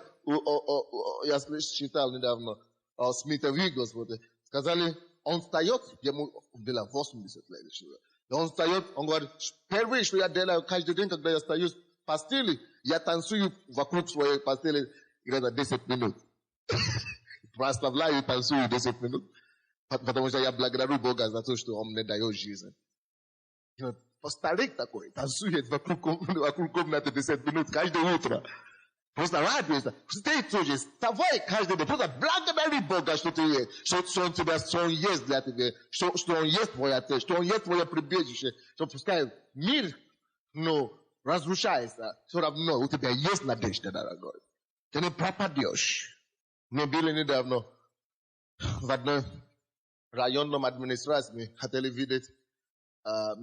я читал недавно Смита Вигглсворта. Сказали, он встает, ему было 80 лет. И он встает, он говорит, первое, что я делаю каждый день, когда я стою в постели, я танцую вокруг своей постели где-то 10 минут. Прославляю и танцую 10 минут. Потому что я благодарю Бога за то, что Он мне дает жизнь. Старик такой танцует вокруг комнаты 10 минут каждое утро. Просто радуется. Ты тоже вставай каждый день. Просто благодари Бога, что ты есть. Что Он есть для тебя. Что Он есть твой Отец. Что Он есть твое прибежище. Что пускай мир, разрушается. Все равно у тебя есть надежда, дорогой. Ты не пропадешь. Мы были недавно в одной районном администрации. Мы хотели видеть. Я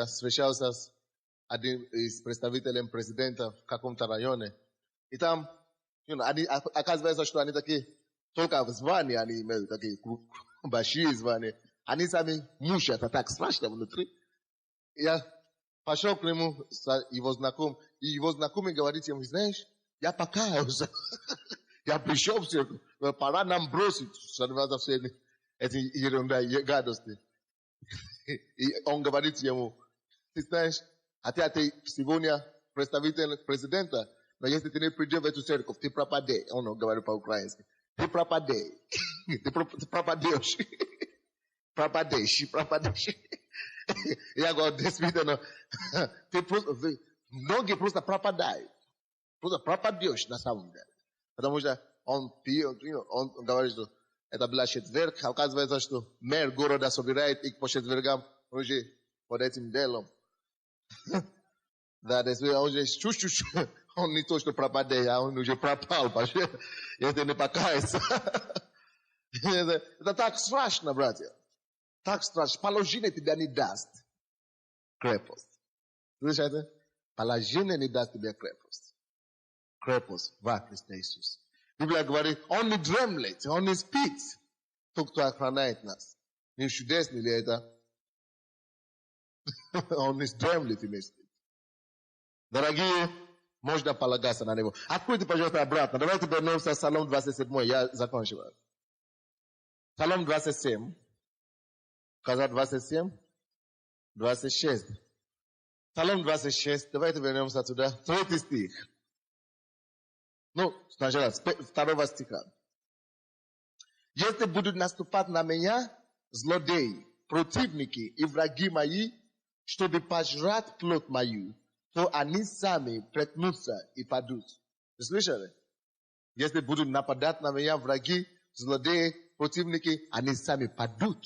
встречался с одним из представителей президента в каком-то районе. И там, оказывается, что они такие, только в звании они имеют такие большие звания. Они сами мучат, а так страшно внутри. Я пошел к нему, его знакомый, и его знакомый говорит ему, знаешь, я покаялся. Я пришел в церковь, пора нам бросить заниматься всеми эти ерунда и гадости. И он говорит ему, ты знаешь, хотя ты сегодня представитель президента, но если ты не придешь в эту церковь, ты пропадешь. Он говорит по-украински. Ты пропадешь. Ты пропадешь. Prapadesh. Я говорю, действительно, ты просто, многие просто пропадают. Просто пропадешь на самом деле. Потому что он пьет, он говорит, что это был четверг, оказывается, что мэр города собирает их по четвергам уже под этим делом. Да, действительно, он уже чуть-чуть, он не то, что пропадает, а он уже пропал, если не покаяться. Это так страшно, братья. Так страшно. Положение тебя не даст крепость. Слышите? Положение не даст тебе крепость. Крепость во Христе Иисусе. Библия говорит, он не дремлет, он не спит. Тот, кто охраняет нас. Не чудесно ли это? Он не дремлет и не спит. Дорогие, можно полагаться на него. Откройте, пожалуйста, обратно. Давайте вернемся в Псалом 27. Я закончиваю. Псалом 27. Сказать 27? 26. Псалом 26. Давайте вернемся туда. 3 стих. Ну, сначала, 2 стиха. Если будут наступать на меня злодеи, противники и враги мои, чтобы пожрать плоть мою, то они сами прекнутся и падут. Вы слышали? Если будут нападать на меня враги, злодеи, противники, они сами падут.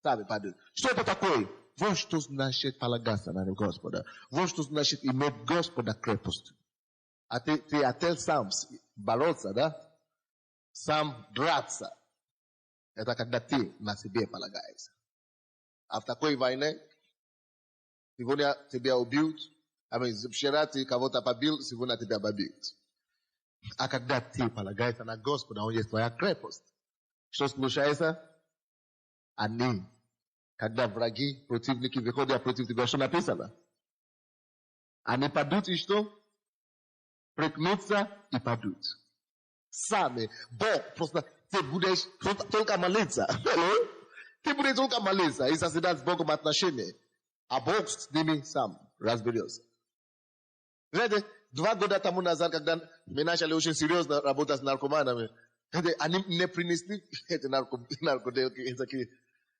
Сами падут. Что это такое? Вот что значит полагаться на Господа. Вот что значит иметь Господа крепость. А ты отель сам бороться, да? Сам драться. Это когда ты на себе полагаешься. А в такой войне сегодня тебя убьют, вчера ты кого-то побил, сегодня тебя побьют. А когда ты полагаешься на Господа, Он есть твоя крепость. Что случается? Они, когда враги, противники выходят против тебя, что написано? Они падут и что? Прикнутся и падут. Сами. Бог просто, ты будешь только молиться. Ты будешь только молиться и созидать с Богом отношения. А Бог с ними сам разберется. Знаете, 2 года тому назад, когда мы начали очень серьезно работать с наркоманами, они не принесли эти наркотики, такие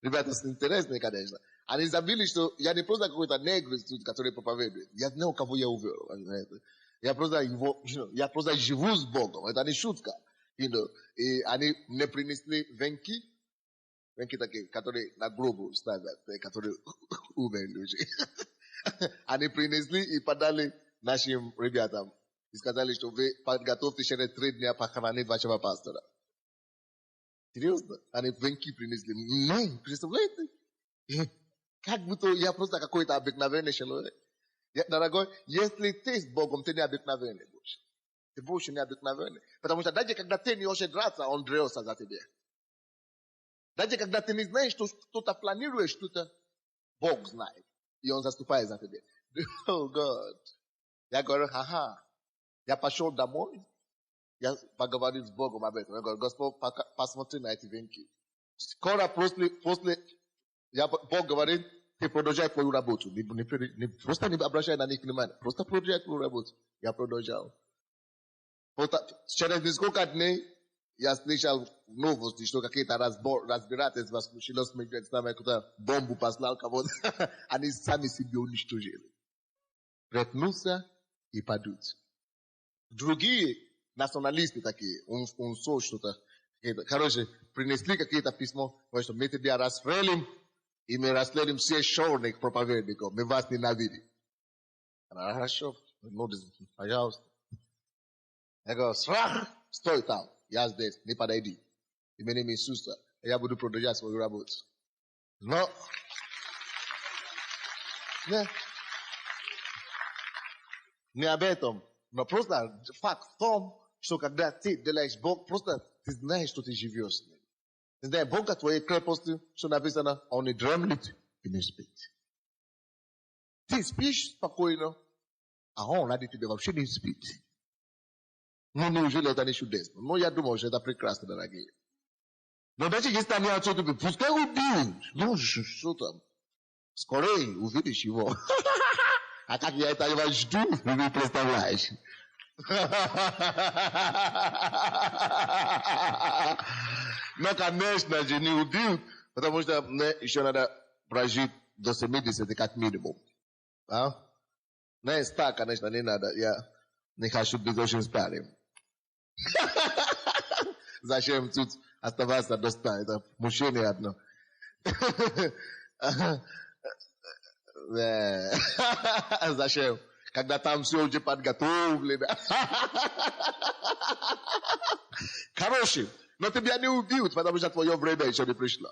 ребята интересные, конечно. Они забыли, что я не просто какой-то негр, который проповедует. Я знаю, кого я уверовал. Я просто живу с Богом. Это не шутка. И они не принесли венки такие, которые на гробу ставят, которые умерли уже. Они принесли и подали нашим ребятам. И сказали, что вы подготовьте через 3 дня похоронить вашего пастора. Серьезно? Они венки принесли. Не, представляете? Как будто я просто какой-то обыкновенный человек. Дорогой, если ты с Богом, ты необыкновенный больше. Ты больше необыкновенный. Потому что даже когда ты не хочешь драться, Он дрется за тебя. Даже когда ты не знаешь, что кто-то планирует что-то, Бог знает. И Он заступает за тебя. Oh God. Я говорю, я пошел домой. Я поговорил с Богом об этом. Я говорю, Господь, посмотри на эти венки. Скоро после Бог говорит, ты продолжай твою работу. Просто не обращай на них внимания. Просто продолжай твою работу. Я продолжал. Через несколько дней я слышал новости, что какие-то разбирательства случилось, кто-то бомбу послал кого-то. Они сами себя уничтожили. Прекнутся и падут. Другие националисты такие, он что-то, короче, принесли какие-то письма, что мы тебя расстрелим, и мы расследуем всех черных проповедников. Мы вас ненавидим. Хорошо, пожалуйста. Я говорю, страх, стой там. Я здесь, не подойди. Именем Иисуса. Я буду продолжать свою работу. Но, не об этом. Но просто факт в том, что когда ты делаешь Бог, просто ты знаешь, что ты живешь с Ним. Ты знаешь, Бог от твоей крепости, что написано, Он не дремлет и не спит. Ты спишь спокойно, а Он ради тебя вообще не спит. Ну, неужели это не чудесно? Ну, я думаю, что это прекрасно, дорогие. Но даже если они отсюда, пускай убьют. Ну, что там? Скорее увидишь его. А как я этого жду, ты не представляешь. Но, конечно же, не убьют. Потому что мне еще надо прожить до 70 как минимум. А? Не 100, конечно, не надо. Я не хочу быть очень старым. Зачем тут оставаться до 100? Это мучение одно. Зачем? Когда там все уже подготовлено. Короче, но тебя не убьют, потому что твое время еще не пришло.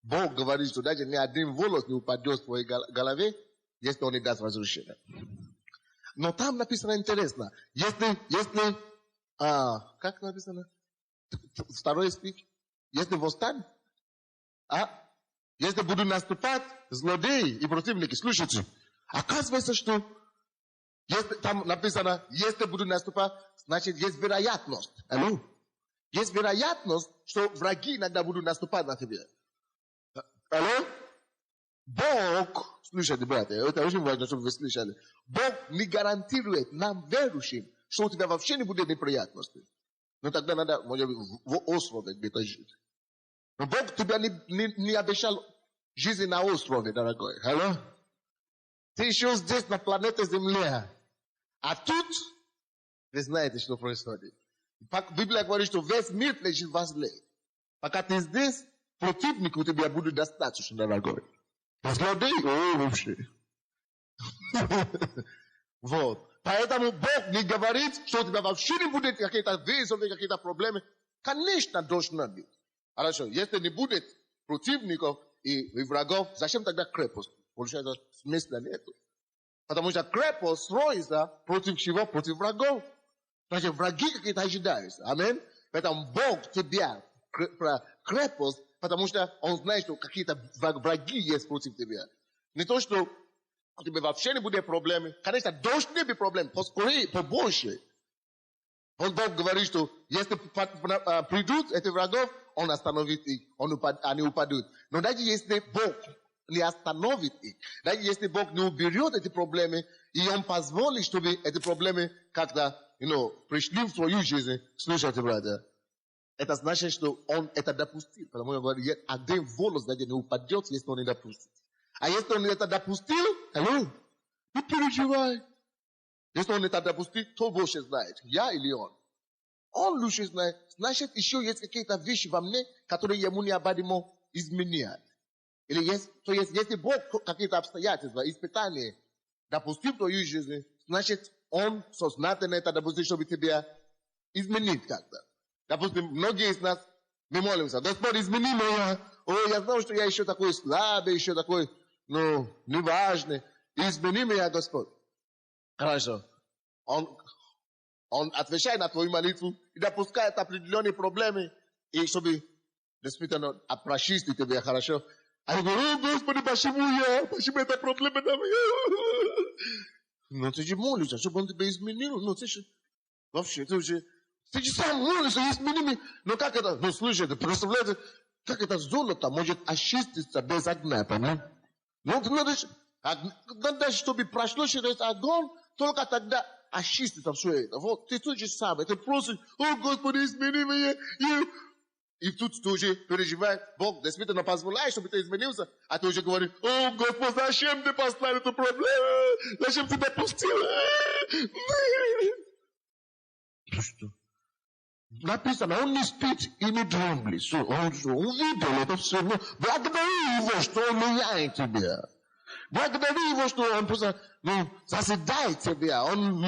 Бог говорит, что даже ни один волос не упадет в твоей голове, если он не даст разрешения. Но там написано интересно. Если как написано? Второй стих. Если восстань, если будут наступать злодеи и противники, слушайте, оказывается, что если, там написано, если будут наступать, значит, есть вероятность. Алло? Есть вероятность, что враги иногда будут наступать на тебя. Алло? Бог, слушайте, братья, это очень важно, чтобы вы слышали. Бог не гарантирует нам, верующим, что у тебя вообще не будет неприятностей. Но тогда надо, может быть, в острове где-то жить. Но Бог тебя не обещал жизнь на острове, дорогой. Алло? Ты еще здесь, на планете Земля. А тут, вы знаете, что происходит. Библия говорит, что весь мир лежит возле. Пока ты здесь, противник у тебя будет достаточно, дорогой. Злодей? Вообще. Вот. Поэтому Бог не говорит, что у тебя вообще не будет какие-то вызовы, какие-то проблемы. Конечно, должно быть. Хорошо, если не будет противников и врагов, зачем тогда крепость? Получается, смысла нету. Потому что крепость строится против чего? Против врагов. Значит, враги какие-то ожидаются. Аминь. Поэтому Бог тебя крепость, потому что Он знает, что какие-то враги есть против тебя. Не то, что у тебя вообще не будет проблемы. Конечно, должны быть проблемы. Поскорее, побольше. Бог говорит, что если придут эти врагов, Он остановит их. Они упадут. Но даже если Бог не остановит их, даже если Бог не уберет эти проблемы, и Он позволит, чтобы эти проблемы как-то, пришли в твою жизнь, слушайте, братья, это значит, что Он это допустил. Потому что Он говорит, один волос даже не упадет, если Он не допустит. А если Он это допустил, не переживай. Если Он это допустил, кто больше знает, я или Он? Он лучше знает. Значит, еще есть какие-то вещи во мне, которые Ему необходимо изменять. Или если Бог какие-то обстоятельства, испытания допустил в твою жизнь, значит, Он сознательно это допустил, чтобы тебя изменить как-то. Допустим, многие из нас, мы молимся, Господь, измени меня. Я знаю, что я еще такой слабый, еще такой, неважный. Измени меня, Господь. Хорошо. Он отвечает на твою молитву и допускает определенные проблемы, и чтобы действительно прочистить тебя, хорошо. А я говорю, Господи, почему эта проблема на меня? Ну, ты же молишься, чтобы Он тебя изменил. Вообще, ты же сам молишься, измени меня. Но как это? Слушай, ты представляете, как это золото может очиститься без огня, понимаешь? Надо, чтобы прошло через огонь, только тогда очистится все это. Вот, ты тут же самое, ты просишь, Господи, измени меня. И тут ты уже переживаешь, Бог действительно позволяет, чтобы ты изменился, а ты уже говоришь, Господь, зачем ты поставил эту проблему? Зачем ты допустил? Что? Написано, Он не спит и не дремлет. Он видел это все. Благодари Его, что Он меняет тебя. Благодари Его, что Он просто созидает тебя, Он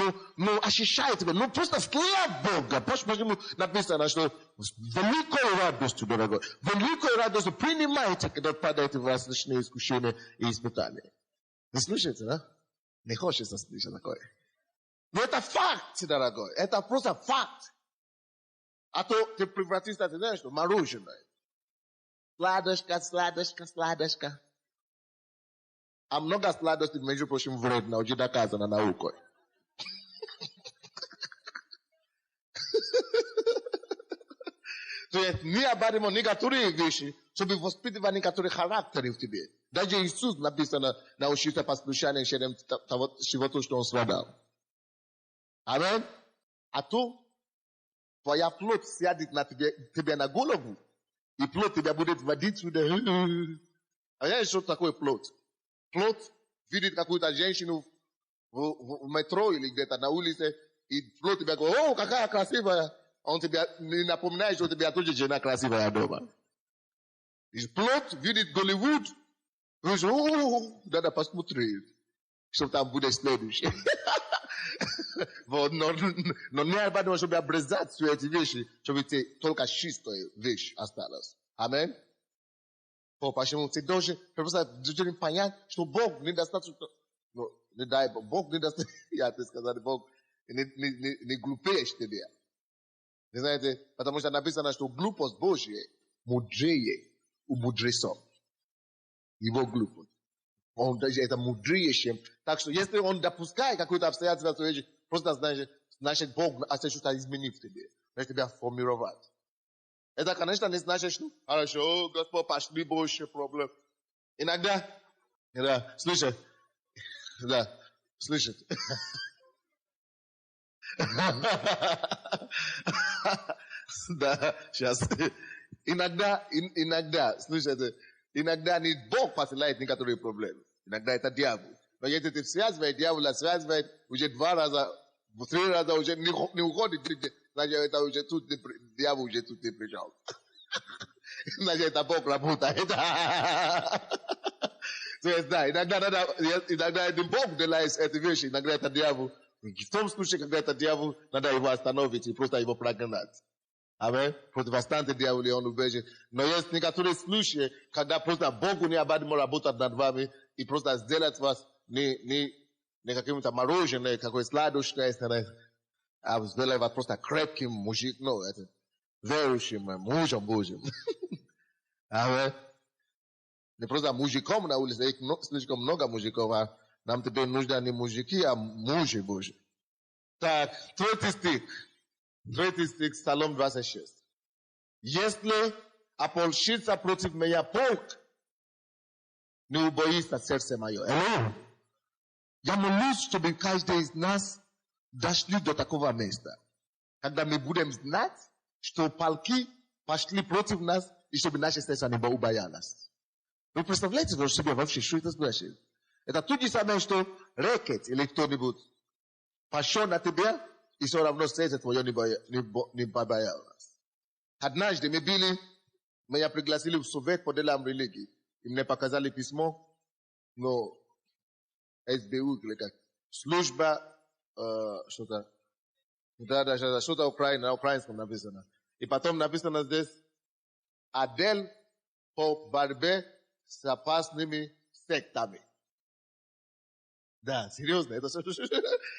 ощущает тебя. Просто слава Бога. Почему написано, что с великой радостью, дорогой, великой радостью принимайте, когда падаете в различные искушения и испытания. Вы слышите, да? Не хочется слышать такое. Но это факт, дорогой. Это просто факт. А то ты превратишься, ты знаешь, что мороженое. Сладочка. А много сладостей, между прочим, вредно, уже доказано наукой. То есть необходимо некоторые вещи, чтобы воспитывать некоторые характеры в тебе. Даже Иисус написано, научиться послушанию чего-то, что Он страдал. Аминь. А то твоя плоть сядет на тебе на голову, И плод тебя будет водить сюда. А я еще такой плод. Плод видит какую-то женщину в метро или где-то на улице, и плод тебя говорит: о, какая красивая. Он тебя не напоминает, что у тебя тоже жена красивая дома. И плод видит Голливуд, и говорит: о, надо посмотреть, что там будет следующее. Вот, но не обязательно, чтобы обрезать все эти вещи, чтобы только чистая вещь осталась. Аминь. Почему ты должен понять, что Бог недостаточно, ну, не дай Бог, Бог недостаточно, я тебе сказал, Бог не глупее тебя. Вы знаете, потому что написано, что глупость Божья мудрее у мудрецов. Его глупость. Он даже это мудрее, чем. Так что если он допускает какое-то обстоятельство, просто значит Бог что-то изменит в тебе. Значит тебя формировать. Это, конечно, не значит, что хорошо, Господь, пошли больше проблем. Иногда, слышите, слышите. Да, сейчас. Иногда, слушайте, иногда не Бог посылает некоторые проблемы. Иногда это дьявол. Но если ты связываешь, дьявол связывает уже 2 раза, 3 раза уже не уходит, значит, это уже тут, дьявол уже тут не пришел. Значит, это Бог работает. Да, иногда это Бог делает эти вещи, иногда это дьявол. В том случае, когда это дьявол, надо его остановить и просто его прогнать. Аминь. Противостаньте дьяволу, и он убежит. Но есть некоторые случаи, когда просто Богу необходимо работать над вами и просто сделать вас не каким-то мороженым, какой сладушное, а сделать вас просто крепким мужик, ну, это верующим мужем Божьим. Аминь. Не просто мужиком на улице, их слишком много мужиков, а нам теперь нужны не мужики, а мужи Божьи. Так, 3 стих. 3 стих, Псалом 26. Если ополчится против меня полк, не убоится сердце мое. Я молюсь, чтобы каждый из нас дошли до такого места, когда мы будем знать, что полки пошли против нас, и чтобы наше сердце не убоялось. Вы представляете себе вообще, что это значит? Это то же самое, что рэкет или кто-нибудь пошел на тебя, и все равно сердце твое не побоялось. Однажды меня пригласили в совет по делам религии. И мне показали письмо, но СБУ, или как, служба, что-то Украина, на украинском написано. И потом написано здесь, отдел по борьбе с опасными сектами. Да, серьезно, это что?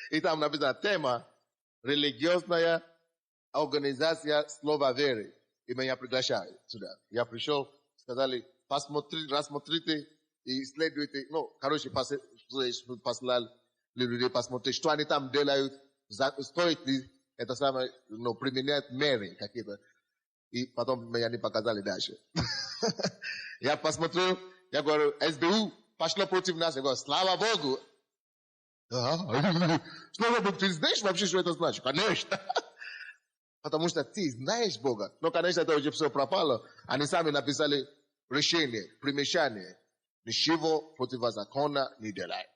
И там написано тема религиозная организация слова веры. И меня приглашают сюда. Я пришел, сказали, рассмотрите и исследуйте. Ну, короче, послали людей посмотреть, что они там делают, стоит ли это самое, ну, применять меры какие-то. И потом меня не показали дальше. Я посмотрел, я говорю, СБУ пошло против нас. Я говорю, слава Богу. Слава Богу, ты знаешь вообще, что это значит? Конечно. Потому что ты знаешь Бога. Но, конечно, это уже все пропало. Они сами написали решение, примешание. Ничего противозаконно не делает.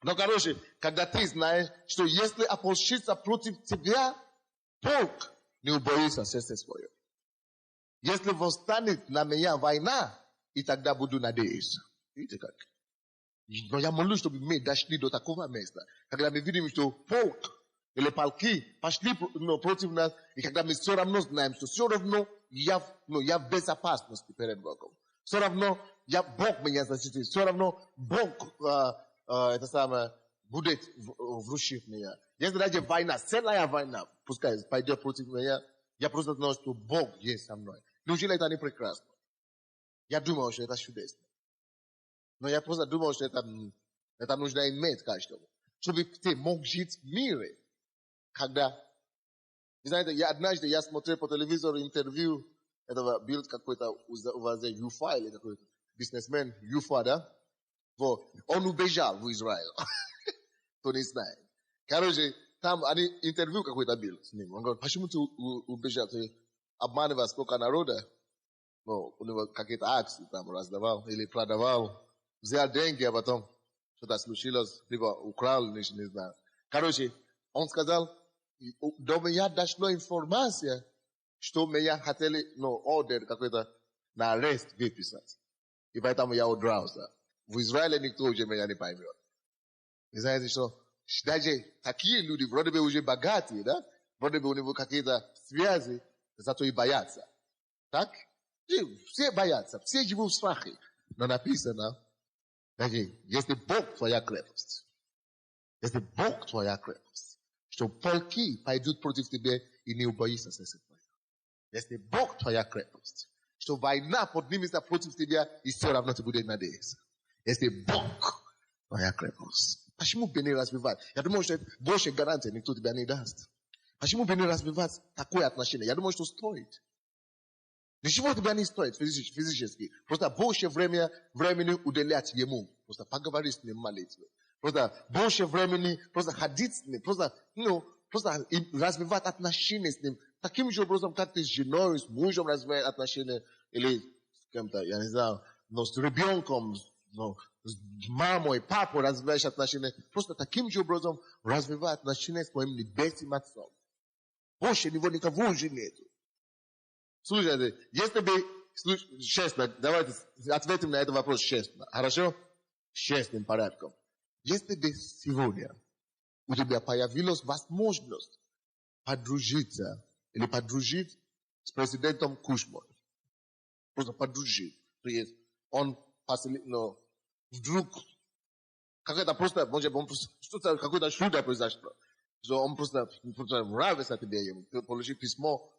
Но, короче, когда ты знаешь, что если ополчится против тебя, полк, не убоится сердце свое. Если восстанет на меня война, и тогда буду надеяться. Видите как? Но я молюсь, чтобы мы дошли до такого места, когда мы видим, что полк или полки пошли против нас, и когда мы все равно знаем, что все равно я в безопасности перед Богом. Все равно Бог меня защитит. Все равно Бог будет вручить меня. Если даже война, целая война, пускай пойдет против меня, я просто знаю, что Бог есть со мной. Неужели это не прекрасно? Я думал, что это чудесно. Но я просто думал, что это нужно иметь каждому. Чтобы ты мог жить в мире. Когда, вы знаете, однажды я смотрел по телевизору интервью, этого был какой-то у вас Юфа или какой-то бизнесмен Юфа, да? Вот. Он убежал в Израиль. Кто не знает. Короче, там они интервью какой-то бил с ним. Он говорит, почему ты убежал? Ты обманывал сколько народа? Ну, у него какие-то акции там раздавал или продавал. Взял деньги, а потом что-то случилось, либо украл, не знаю. Короче, он сказал, до меня дошла информация, что меня хотели, ордер какой-то на арест выписать. И поэтому я удрался. В Израиле никто уже меня не поймет. И знаете что? Даже такие люди, вроде бы уже богатые, да? Вроде бы у него какие-то связи, зато и боятся. Так? И все боятся, все живут в страхе. Но написано, если Бог твоя крепость, если Бог твоя крепость, что полки пойдут против тебя и не убоишься сердца твоего. Если Бог твоя крепость, что война поднимется против тебя и все равно ты будешь надеяться. Если Бог твоя крепость. Почему бы не развивать? Я думаю, что больше гарантий никто тебя не даст. Почему бы не развивать такое отношение? Я думаю, что стоит. Ничего тебя не стоит физически. Просто больше времени уделять ему. Просто поговорить с ним, молитвы. Просто больше времени, просто ходить с ним. Просто развивать отношения с ним. Таким же образом, как ты с женой, с мужем развиваешь отношения. Или с кем-то, я не знаю, с ребенком, с мамой, папой развиваешь отношения. Просто таким же образом развивай отношения с моим небесным Отцом. Больше него никого уже нету. Слушайте, если бы, честно, давайте ответим на этот вопрос честно. Хорошо? Честным порядком. Если бы сегодня у тебя появилась возможность подружиться или подружить с президентом Кушмой, просто подружить, то есть он вдруг какая-то просто, может быть, что-то, какое-то чудо произошло, что он просто нравится тебе, ему получил письмо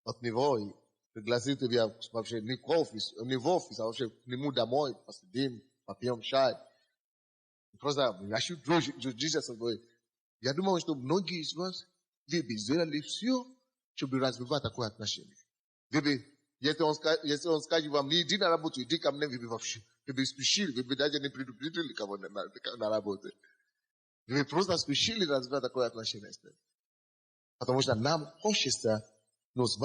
от него и пригласил тебя вообще не в офис, а вообще к нему домой, посидим, попьем чай. Просто начну дружиться с тобой. Я думаю, что многие из вас, вы бы сделали все, чтобы развивать такое отношение. Вы бы, если он скажет вам, не иди на работу, иди ко мне, вы бы спешили, вы бы даже не предупредили кого на работе. Вы бы просто спешили развивать такое отношение с ним. Потому что нам хочется с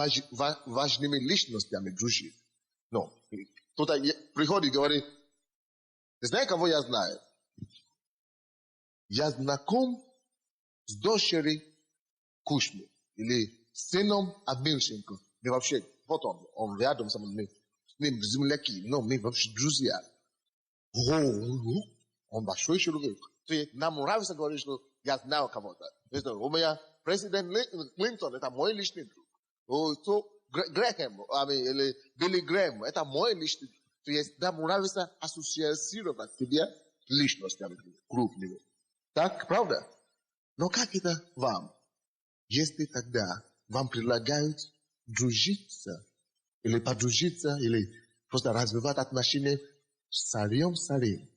важными личностями дружить. Кто-то приходит и говорит, ты знаешь, кого я знаю? Я знаком с дочерью Кушмы или сыном Абильченко. Мы вообще, вот он рядом со мной, с ним земляки, но мы вообще друзья. Он большой человек. Нам нравится говорить, что я знаю кого-то. У меня президент Клинтон, это мой личный друг. Грэхэм, или Билли Грэм, это мой личный друг. То есть нам нравится ассоциировать себя с личностями крупными. Так, правда? Но как это вам? Если тогда вам предлагают дружиться, или подружиться, или просто развивать отношения с царем царей,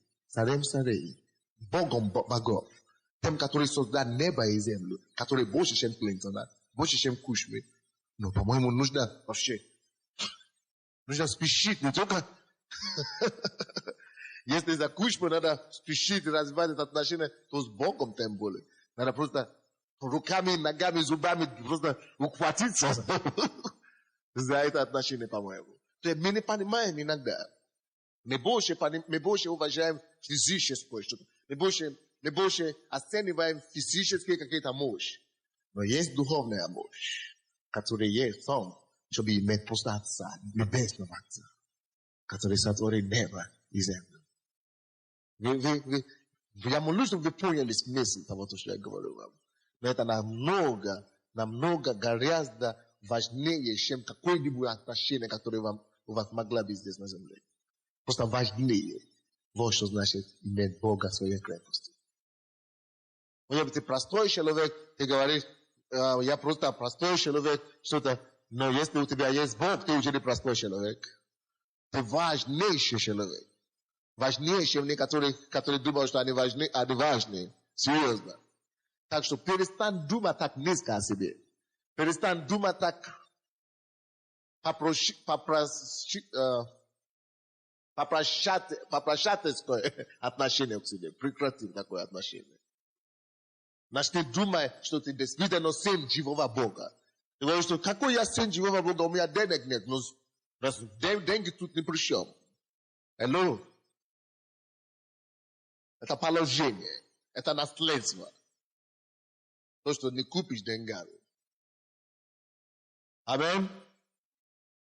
Богом богов, тем, который создал небо и землю, который больше, чем Клинтона, больше, чем Кушмы. Но, по-моему, нужно спешить, не только... Если за Кушму надо спешить и развивать это отношение, то с Богом тем более. Надо просто руками, ногами, зубами просто ухватиться за это отношение, по-моему. Мы не понимаем иногда. Мы больше уважаем физическое что-то. Мы больше оцениваем физические какие-то мощь. Но есть духовная мощь, которая есть в том, чтобы иметь просто Отца, небесного Отца, который сотворил небо и землю. Я молюсь, чтобы вы поняли смысл того, что я говорю вам. Но это намного гораздо важнее, чем какое-нибудь отношение, которое у вас могло быть здесь на земле. Просто важнее. Вот что значит иметь Бога в своей крепости. Может быть, ты простой человек, ты говоришь, я просто простой человек, что-то. Но если у тебя есть Бог, ты уже не простой человек. Ты важнейший человек. Важнее, чем некоторые, которые думают, что они важны. Серьезно. Так что перестань думать так низко о себе. Перестань думать так попрощательское отношение к себе. Прекрати такое отношение. Na što dumaj što ti desvideno sen Jehova Boga. I govori što kako ja sen Jehova Boga u ja denegnet, no dengi тут не при чем. Hello? Это положение, это наследство. То, что не купишь деньгами. Амин?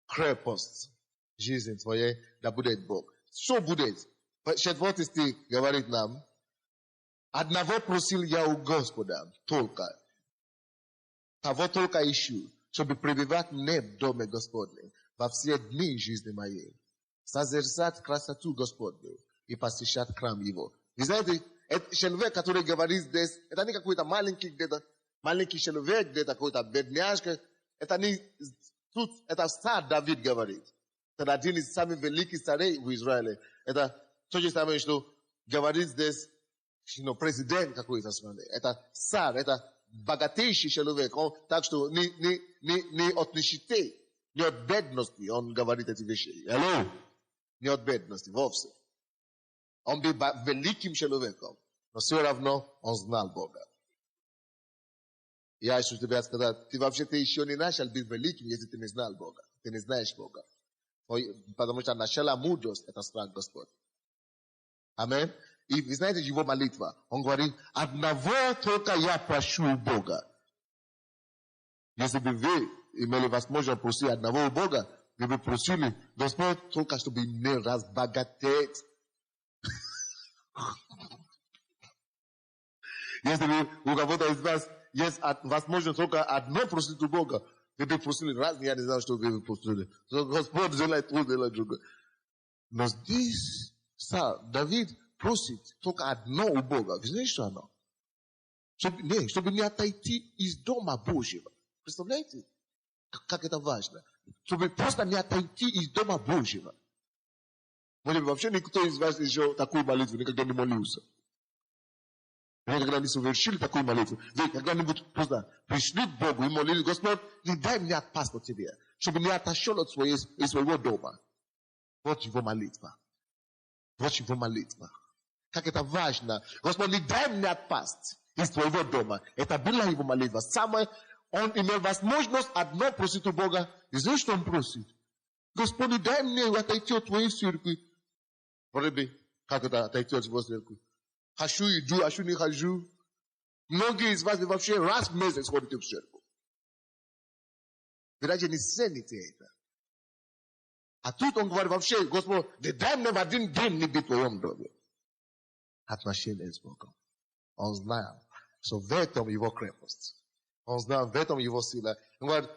Крепость жизни твоей, да будет Бог. Что будет? 4 стих говорит нам, одного просил я у Господа, только. Того только ищу, чтобы пребывать мне в доме Господнем во все дни жизни моей. Созерцать красоту Господню и посещать храм Его. Вы знаете, человек, который говорит здесь, это не какой-то маленький где-то, маленький человек, где-то какой-то бедняжка. Это не тут, это царь Давид говорит. Это один из самых великих царей в Израиле. Это то же самое, что говорит здесь президент какой-то страны. Это царь, это богатейший человек. Он, так что не от нищеты, не от бедности он говорит эти вещи. Hello? Не от бедности вовсе. Он был великим человеком, но все равно он знал Бога. Я хочу тебе сказать, ты вообще-то еще не начал быть великим, если ты не знал Бога. Ты не знаешь Бога. Потому что начало мудрость – это страх Господь. Аминь. И вы знаете его молитва. Он говорит, одного только я прошу у Бога. Если бы вы имели возможность просить одного у Бога, вы бы просили, Господь, только чтобы не разбогатеть. Если бы у кого-то из вас есть возможность только одно просить у Бога, вы бы просили раз, я не знаю, что вы бы просили. Господь делает то, делает другое. Но здесь Давид просит только одно у Бога. Вы знаете, что оно? Чтобы не отойти из дома Божьего. Представляете, как это важно? Чтобы просто не отойти из дома Божьего. Может быть, вообще никто из вас еще такую молитву никогда не молился. Вы никогда не совершили такую молитву. Вы когда-нибудь просто пришли к Богу и молились, Господь, не дай мне отпасть от Тебя, чтобы не отошел от своего дома. Вот его молитва. Вот его молитва. Как это важно. Господь, не дай мне отпасть из твоего дома. Это была его молитва. Он имел возможность одно просить у Бога. И знаешь, что он просит? Господь, не дай мне отойти от твоей церкви. Как это отойти от его церкви? Хочу иду, хочу не хожу. Многие из вас вообще раз в месяц ходите в церковь. Вы даже не цените это. А тут он говорит вообще, Господь, не дай мне в один день не быть в твоем доме. Отношения с Богом. Он знал, что в этом его крепость. Он знал, в этом его сила. Он говорит,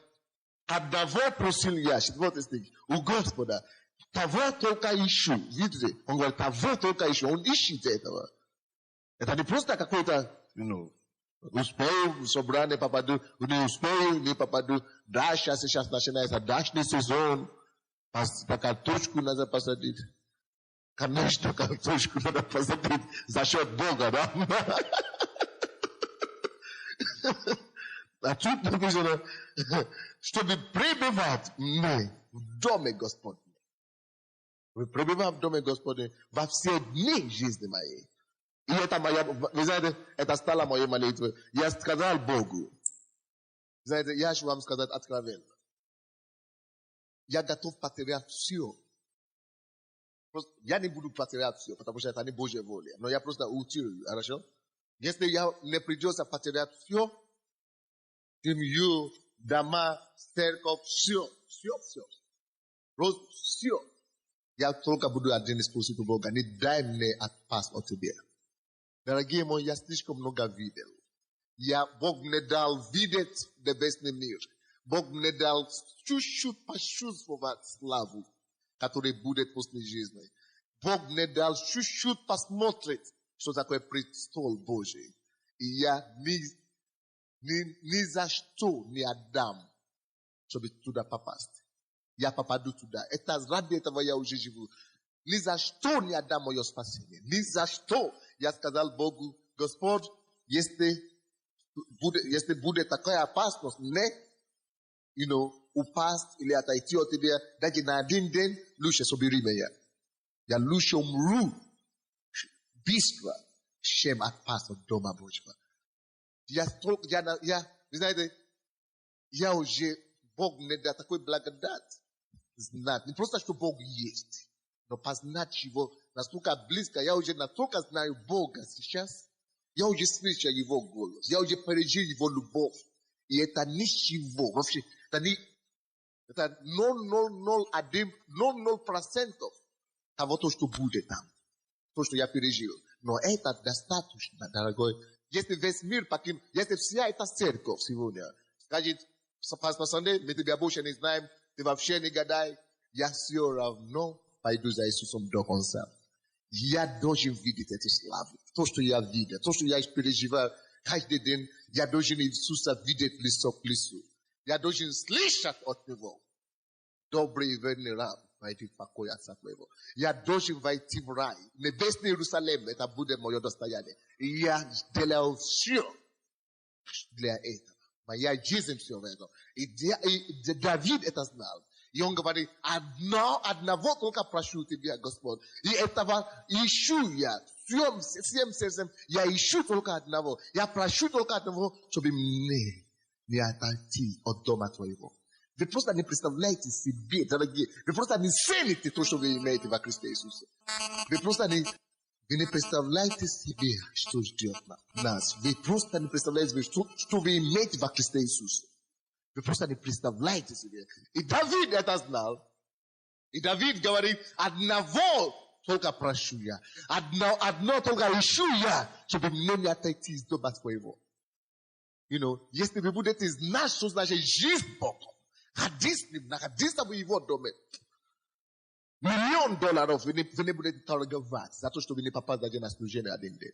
одного просил я, 4 стих, у Господа, того только ищу. Видите? Он говорит, того только ищу. Он ищет этого. Это не просто какой-то, успею собрать, не попаду, не успею, не попаду. Дальше, сейчас начинается дачный сезон. Картошку надо посадить. Конечно, картошку надо посадить за счет Бога, да? А тут написано, чтобы пребывать мне в доме Господнем. Вы пребываете в доме Господнем во все дни жизни моей. И это моя, вы знаете, это стало моей молитвой. Я сказал Богу, знаете, я хочу вам сказать откровенно. Я готов потерять все. Просто я не буду потерять все, потому что это не Божья воля. Но я просто утирую, хорошо? Если я не придется потерять все, семью, дома, церковь, все. Просто все. Я только буду один спросить у Бога, не дай мне отпасть от тебя. Дорогие мои, я слишком много видел. Бог мне дал видеть небесный мир. Бог мне дал чуть-чуть почувствовать славу, которая будет после жизни. Бог мне дал чуть-чуть посмотреть, что такое престол Божий. И я ни за что не отдам, чтобы туда попасть. Я попаду туда. Это ради этого я уже живу. Ни за что не отдам мое спасение. Ни за что. Я сказал Богу, Господь, если будет такая опасность, упасть или отойти от тебя, даже на один день, лучше собери меня. Я лучше умру быстро, чем отпасть от дома Божьего. Ви знаєте, я уже, Бог не для такой благодати знать. Не просто, что Бог есть, но познать Его настолько близко. Я уже настолько знаю Бога сейчас. Я уже слышу Его голос. Я уже пережил Его любовь. И это ничего. Вообще, это 0,001% того, то, что будет там. То, что я пережил. Но это достаточно, дорогой. Если весь мир покинет, если вся эта церковь сегодня скажет, пастор Сандей, мы тебя больше не знаем, ты вообще не гадай, я все равно пойду за Иисусом до конца. Я должен видеть эти славы. То, что я видел, то, что я переживаю каждый день, я должен Иисуса видеть лицо к лицу. Я должен слышать от Него. Добрый и верный раб, войти в покой отца твоего. Я должен войти в рай. Небесный Иерусалим, это будет мое достояние. И я сделал все для этого. Моя жизнь все в этом. И Давид это знал. И он говорит, одного только прошу тебя, Господь. И этого ищу я. Всем сердцем я ищу только одного. Я прошу только одного, чтобы мне не отойти от дома твоего. Вы просто не представляете себе, дорогие. Вы просто не цените то, что вы имеете во Христе Иисусе. Вы просто не представляете себе, что ждет нас. Вы просто не представляете себе, что вы имеете во Христе Иисусе. Вы просто не представляете себе. И Давид это знал. И Давид говорит, одного только прошу я. Одно только ищу я, чтобы мне не отойти из дома твоего. Если вы будете знать, что значит жизнь Богом, находиться в его доме, $1 000 000 вы не будете торговать за то, что вы не попадаете на служение один день.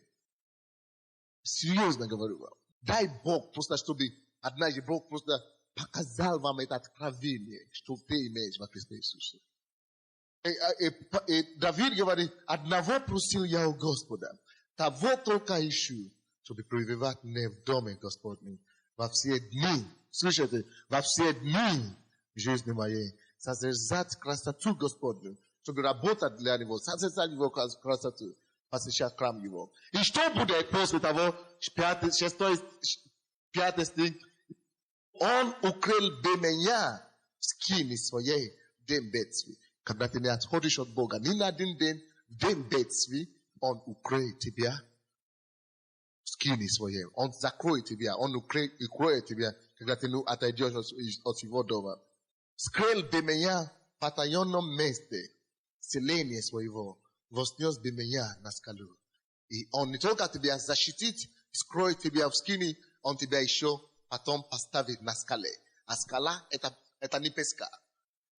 Серьезно говорю вам. Дай Бог просто, чтобы однажды Бог просто показал вам это откровение, что ты имеешь во Христе Иисусе. И Давид говорит, одного просил я у Господа, того только ищу, чтобы пребывать не в доме Господнем во все дни. Слышите, во все дни жизни моей созерцать красоту Господню, чтобы работать для Него, созерцать Его красоту, посещать храм Его. И что будет после того, 5 стих, Он укрыл бы меня в скине своей в день бедствия. Когда ты не отходишь от Бога ни на один день, в день бедствия, Он укроет тебя в скине своей. Он закроет тебя, Он укроет тебя, когда ты отойдешь от Его дома. Скрыл бы меня в потаенном месте, селение своего, вознес бы меня на скалу. И Он не только тебя защитит, скроет тебя в скине, Он тебя еще потом поставит на скале. А скала это не песка.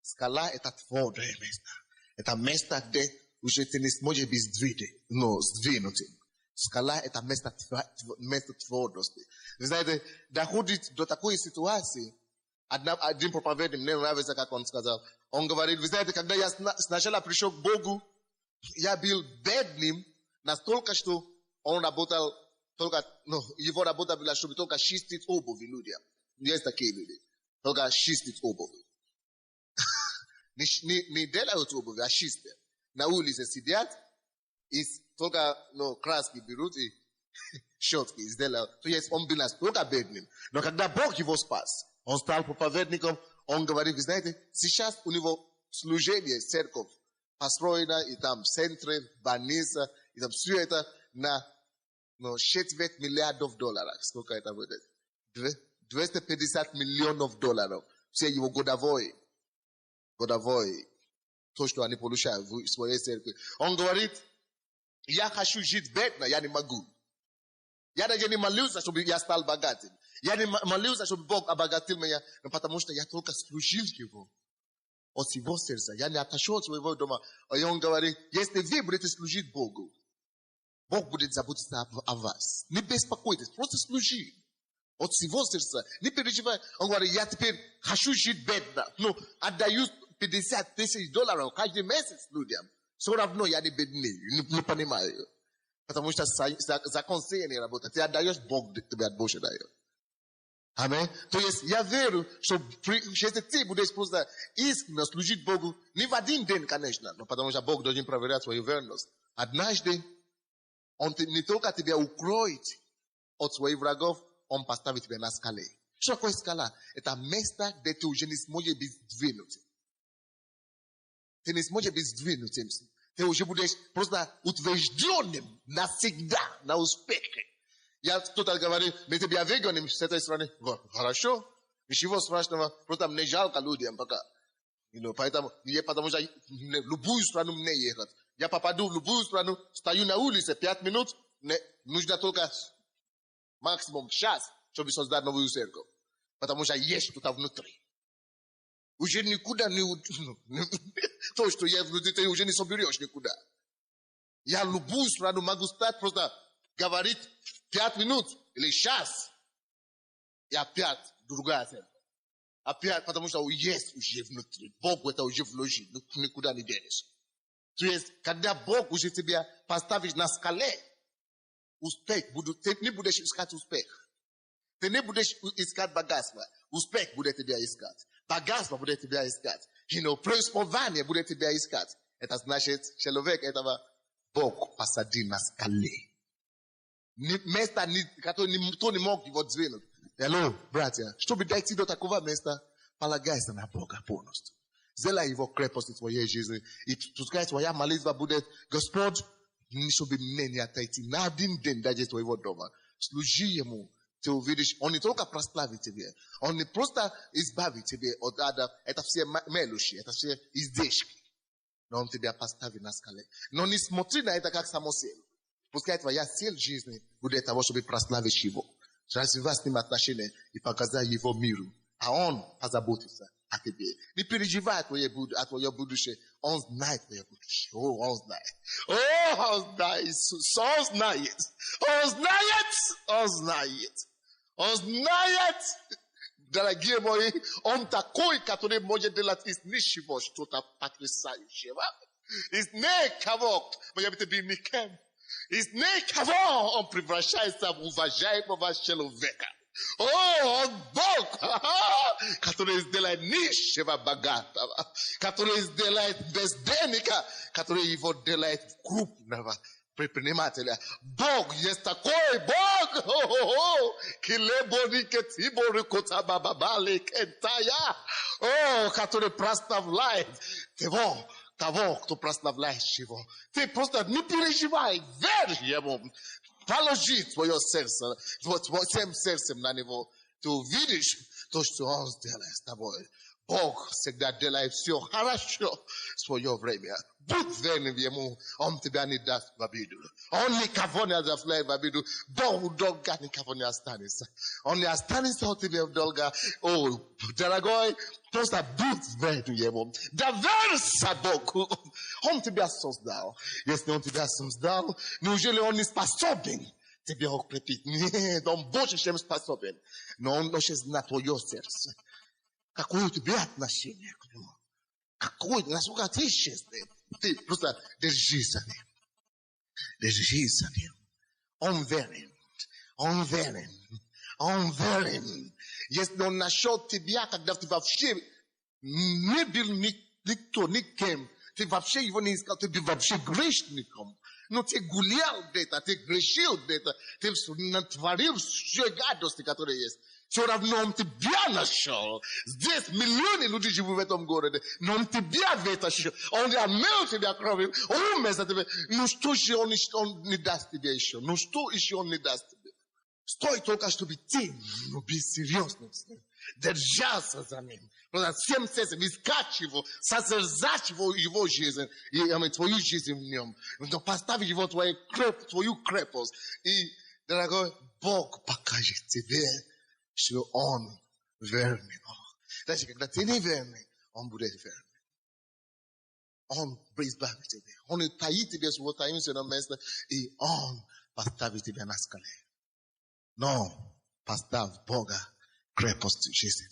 Скала это твердое место. Это место, где уже ты не сможешь быть сдвинутым. Скала это место твердости. Вы знаете, доходит до такой ситуации. Один проповедник, мне нравится, как он сказал. Он говорит, вы знаете, когда я сначала пришел к Богу, я был бедным настолько, что он работал его работа была, чтобы только чистить обувь людям. Есть такие люди. Только чистить обувь. Не делают обувь, а чистят. На улице сидят, и только краски берут и щетки сделают. То есть он был настолько бедным. Но когда Бог его спас, он стал проповедником, он говорит, вы знаете, сейчас у него служение, церковь построена, и там в центре, больница, и там все это на $4 миллиардов. Сколько это будет? $250 миллионов. Все его годовой. То, что они получают в своей церкви. Он говорит, я хочу жить бедно, я не могу. Я даже не молился, чтобы я стал богатым. Я не молился, чтобы Бог обогатил меня, потому что я только служил Его. От Его сердца. Я не отошел от своего дома. И он говорит, если вы будете служить Богу, Бог будет заботиться о вас. Не беспокойтесь, просто служи. От всего сердца. Не переживай. Он говорит, я теперь хочу жить бедно. Отдаю $50 тысяч каждый месяц людям. Все равно я не бедный. Не понимаю. Потому что закон сея не работает. Ты отдаешь, Бог тебе больше дает. Аминь. То есть я верю, что если ты будешь просто искренне служить Богу, не в один день, конечно, но потому что Бог должен проверять свою верность. Однажды Он не только тебя укроет от своих врагов, он поставит тебя на скале. Что такое скала? Это место, где ты уже не сможешь быть сдвинутым. Ты не сможешь быть сдвинутым. Ты уже будешь просто утвержденным навсегда на успехе. Я кто-то говорит, мы тебя выгоним с этой страны. Хорошо, ничего страшного, просто мне жалко людям пока. Поэтому потому что любую страну мне ехать. Я попаду в любую страну, стою на улице 5 минут, нужно только максимум час, чтобы создать новую церковь. Потому что есть что-то внутри. Уже никуда не... То, что есть внутри, ты уже не соберешь никуда. Я любую страну могу стать, просто говорить 5 минут или час. И опять другая церковь. Опять, потому что есть уже внутри. Бог это уже вложил, никуда не денешься. То есть, когда Бог уже тебя поставит на скале, успех, ты не будешь искать успех. Ты не будешь искать богатство. Успех будет тебя искать. Богатство будет тебя искать. Преисполнение будет тебя искать. Это значит, человек этого Бог посадил на скале. Место, которое никто не мог его двинуть. Hello, братья. Чтобы дойти до такого места, полагайся на Бога полностью. Сделай его крепость в твоей жизни. И пускай твоя молитва будет, Господь, чтобы мне не отойти на один день даже твоего дома. Служи ему. Ты увидишь, он не только прославит тебе, он не просто избавит тебя от ада. Это все мелочи, это все издержки. Но он тебя поставит на скале. Но не смотри на это как самоцель. Пускай твоя цель жизни будет того, чтобы прославить его. Развивать с ним отношения и показать его миру. А он позаботится о тебе. Не переживай о твоем будущем. Он знает твое будущее. Он знает. Он знает. Иисус. Он знает. Он знает. Он знает. Он знает. Дорогие мои, он такой, который может делать из ничего что-то потрясающего. Из никого. Может быть, никем. Из никого он превращается в уважаемого человека. Он Бог, который сделает нищего богатого, который сделает бездельника, который его делает крупного предпринимателя. Бог есть такой Бог, который прославляет того, кто прославляет его. Ты просто не переживай, верь ему. Положи твое сердце, твоим сердцем на него. Ты увидишь то, что он сделает с тобой. Бог всегда делает все хорошо в свое время. Будь верным ему, он тебя не даст в обиду. Он никого не оставляет в обиду. Бог долго никого не останется. Он не останется от тебя долго. О, дорогой, просто будь верным ему. Доверься Богу. Он тебя создал. Если он тебя создал, неужели он не способен тебя укрепить? Нет, он больше, чем способен. Но он хочет знать твое сердце. Какое у тебя отношение к нему? Какое, насколько ты честный? Ты просто держись за ним. Держись за ним. Он верен. Он верен. Он верен. Если он нашел тебя, когда ты вообще не был никто, никем, ты вообще его не искал, ты был вообще грешником. Но ты гулял где-то, ты грешил где-то, ты натворил все гадости, которые есть. Все равно он тебя нашел. Здесь миллионы людей живут в этом городе. Но он тебя вытащил. Он омыл тебя кровью. Он умер за тебя. Ну что же он не даст тебе еще? Ну что еще он не даст тебе? Стоит только, чтобы ты был серьезным с ним. Держался за ним. Всем сердцем искать его. Созерцать его жизнь. И твою жизнь в нем. Но поставить его твою крепость. И, дорогой, Бог покажет тебе, что он верный. Даже когда ты не верный, он будет верный. Он избавит тебя. Он таит тебя с его таинственное место, и он поставит тебя на скале. Но поставь Бога крепость жизни.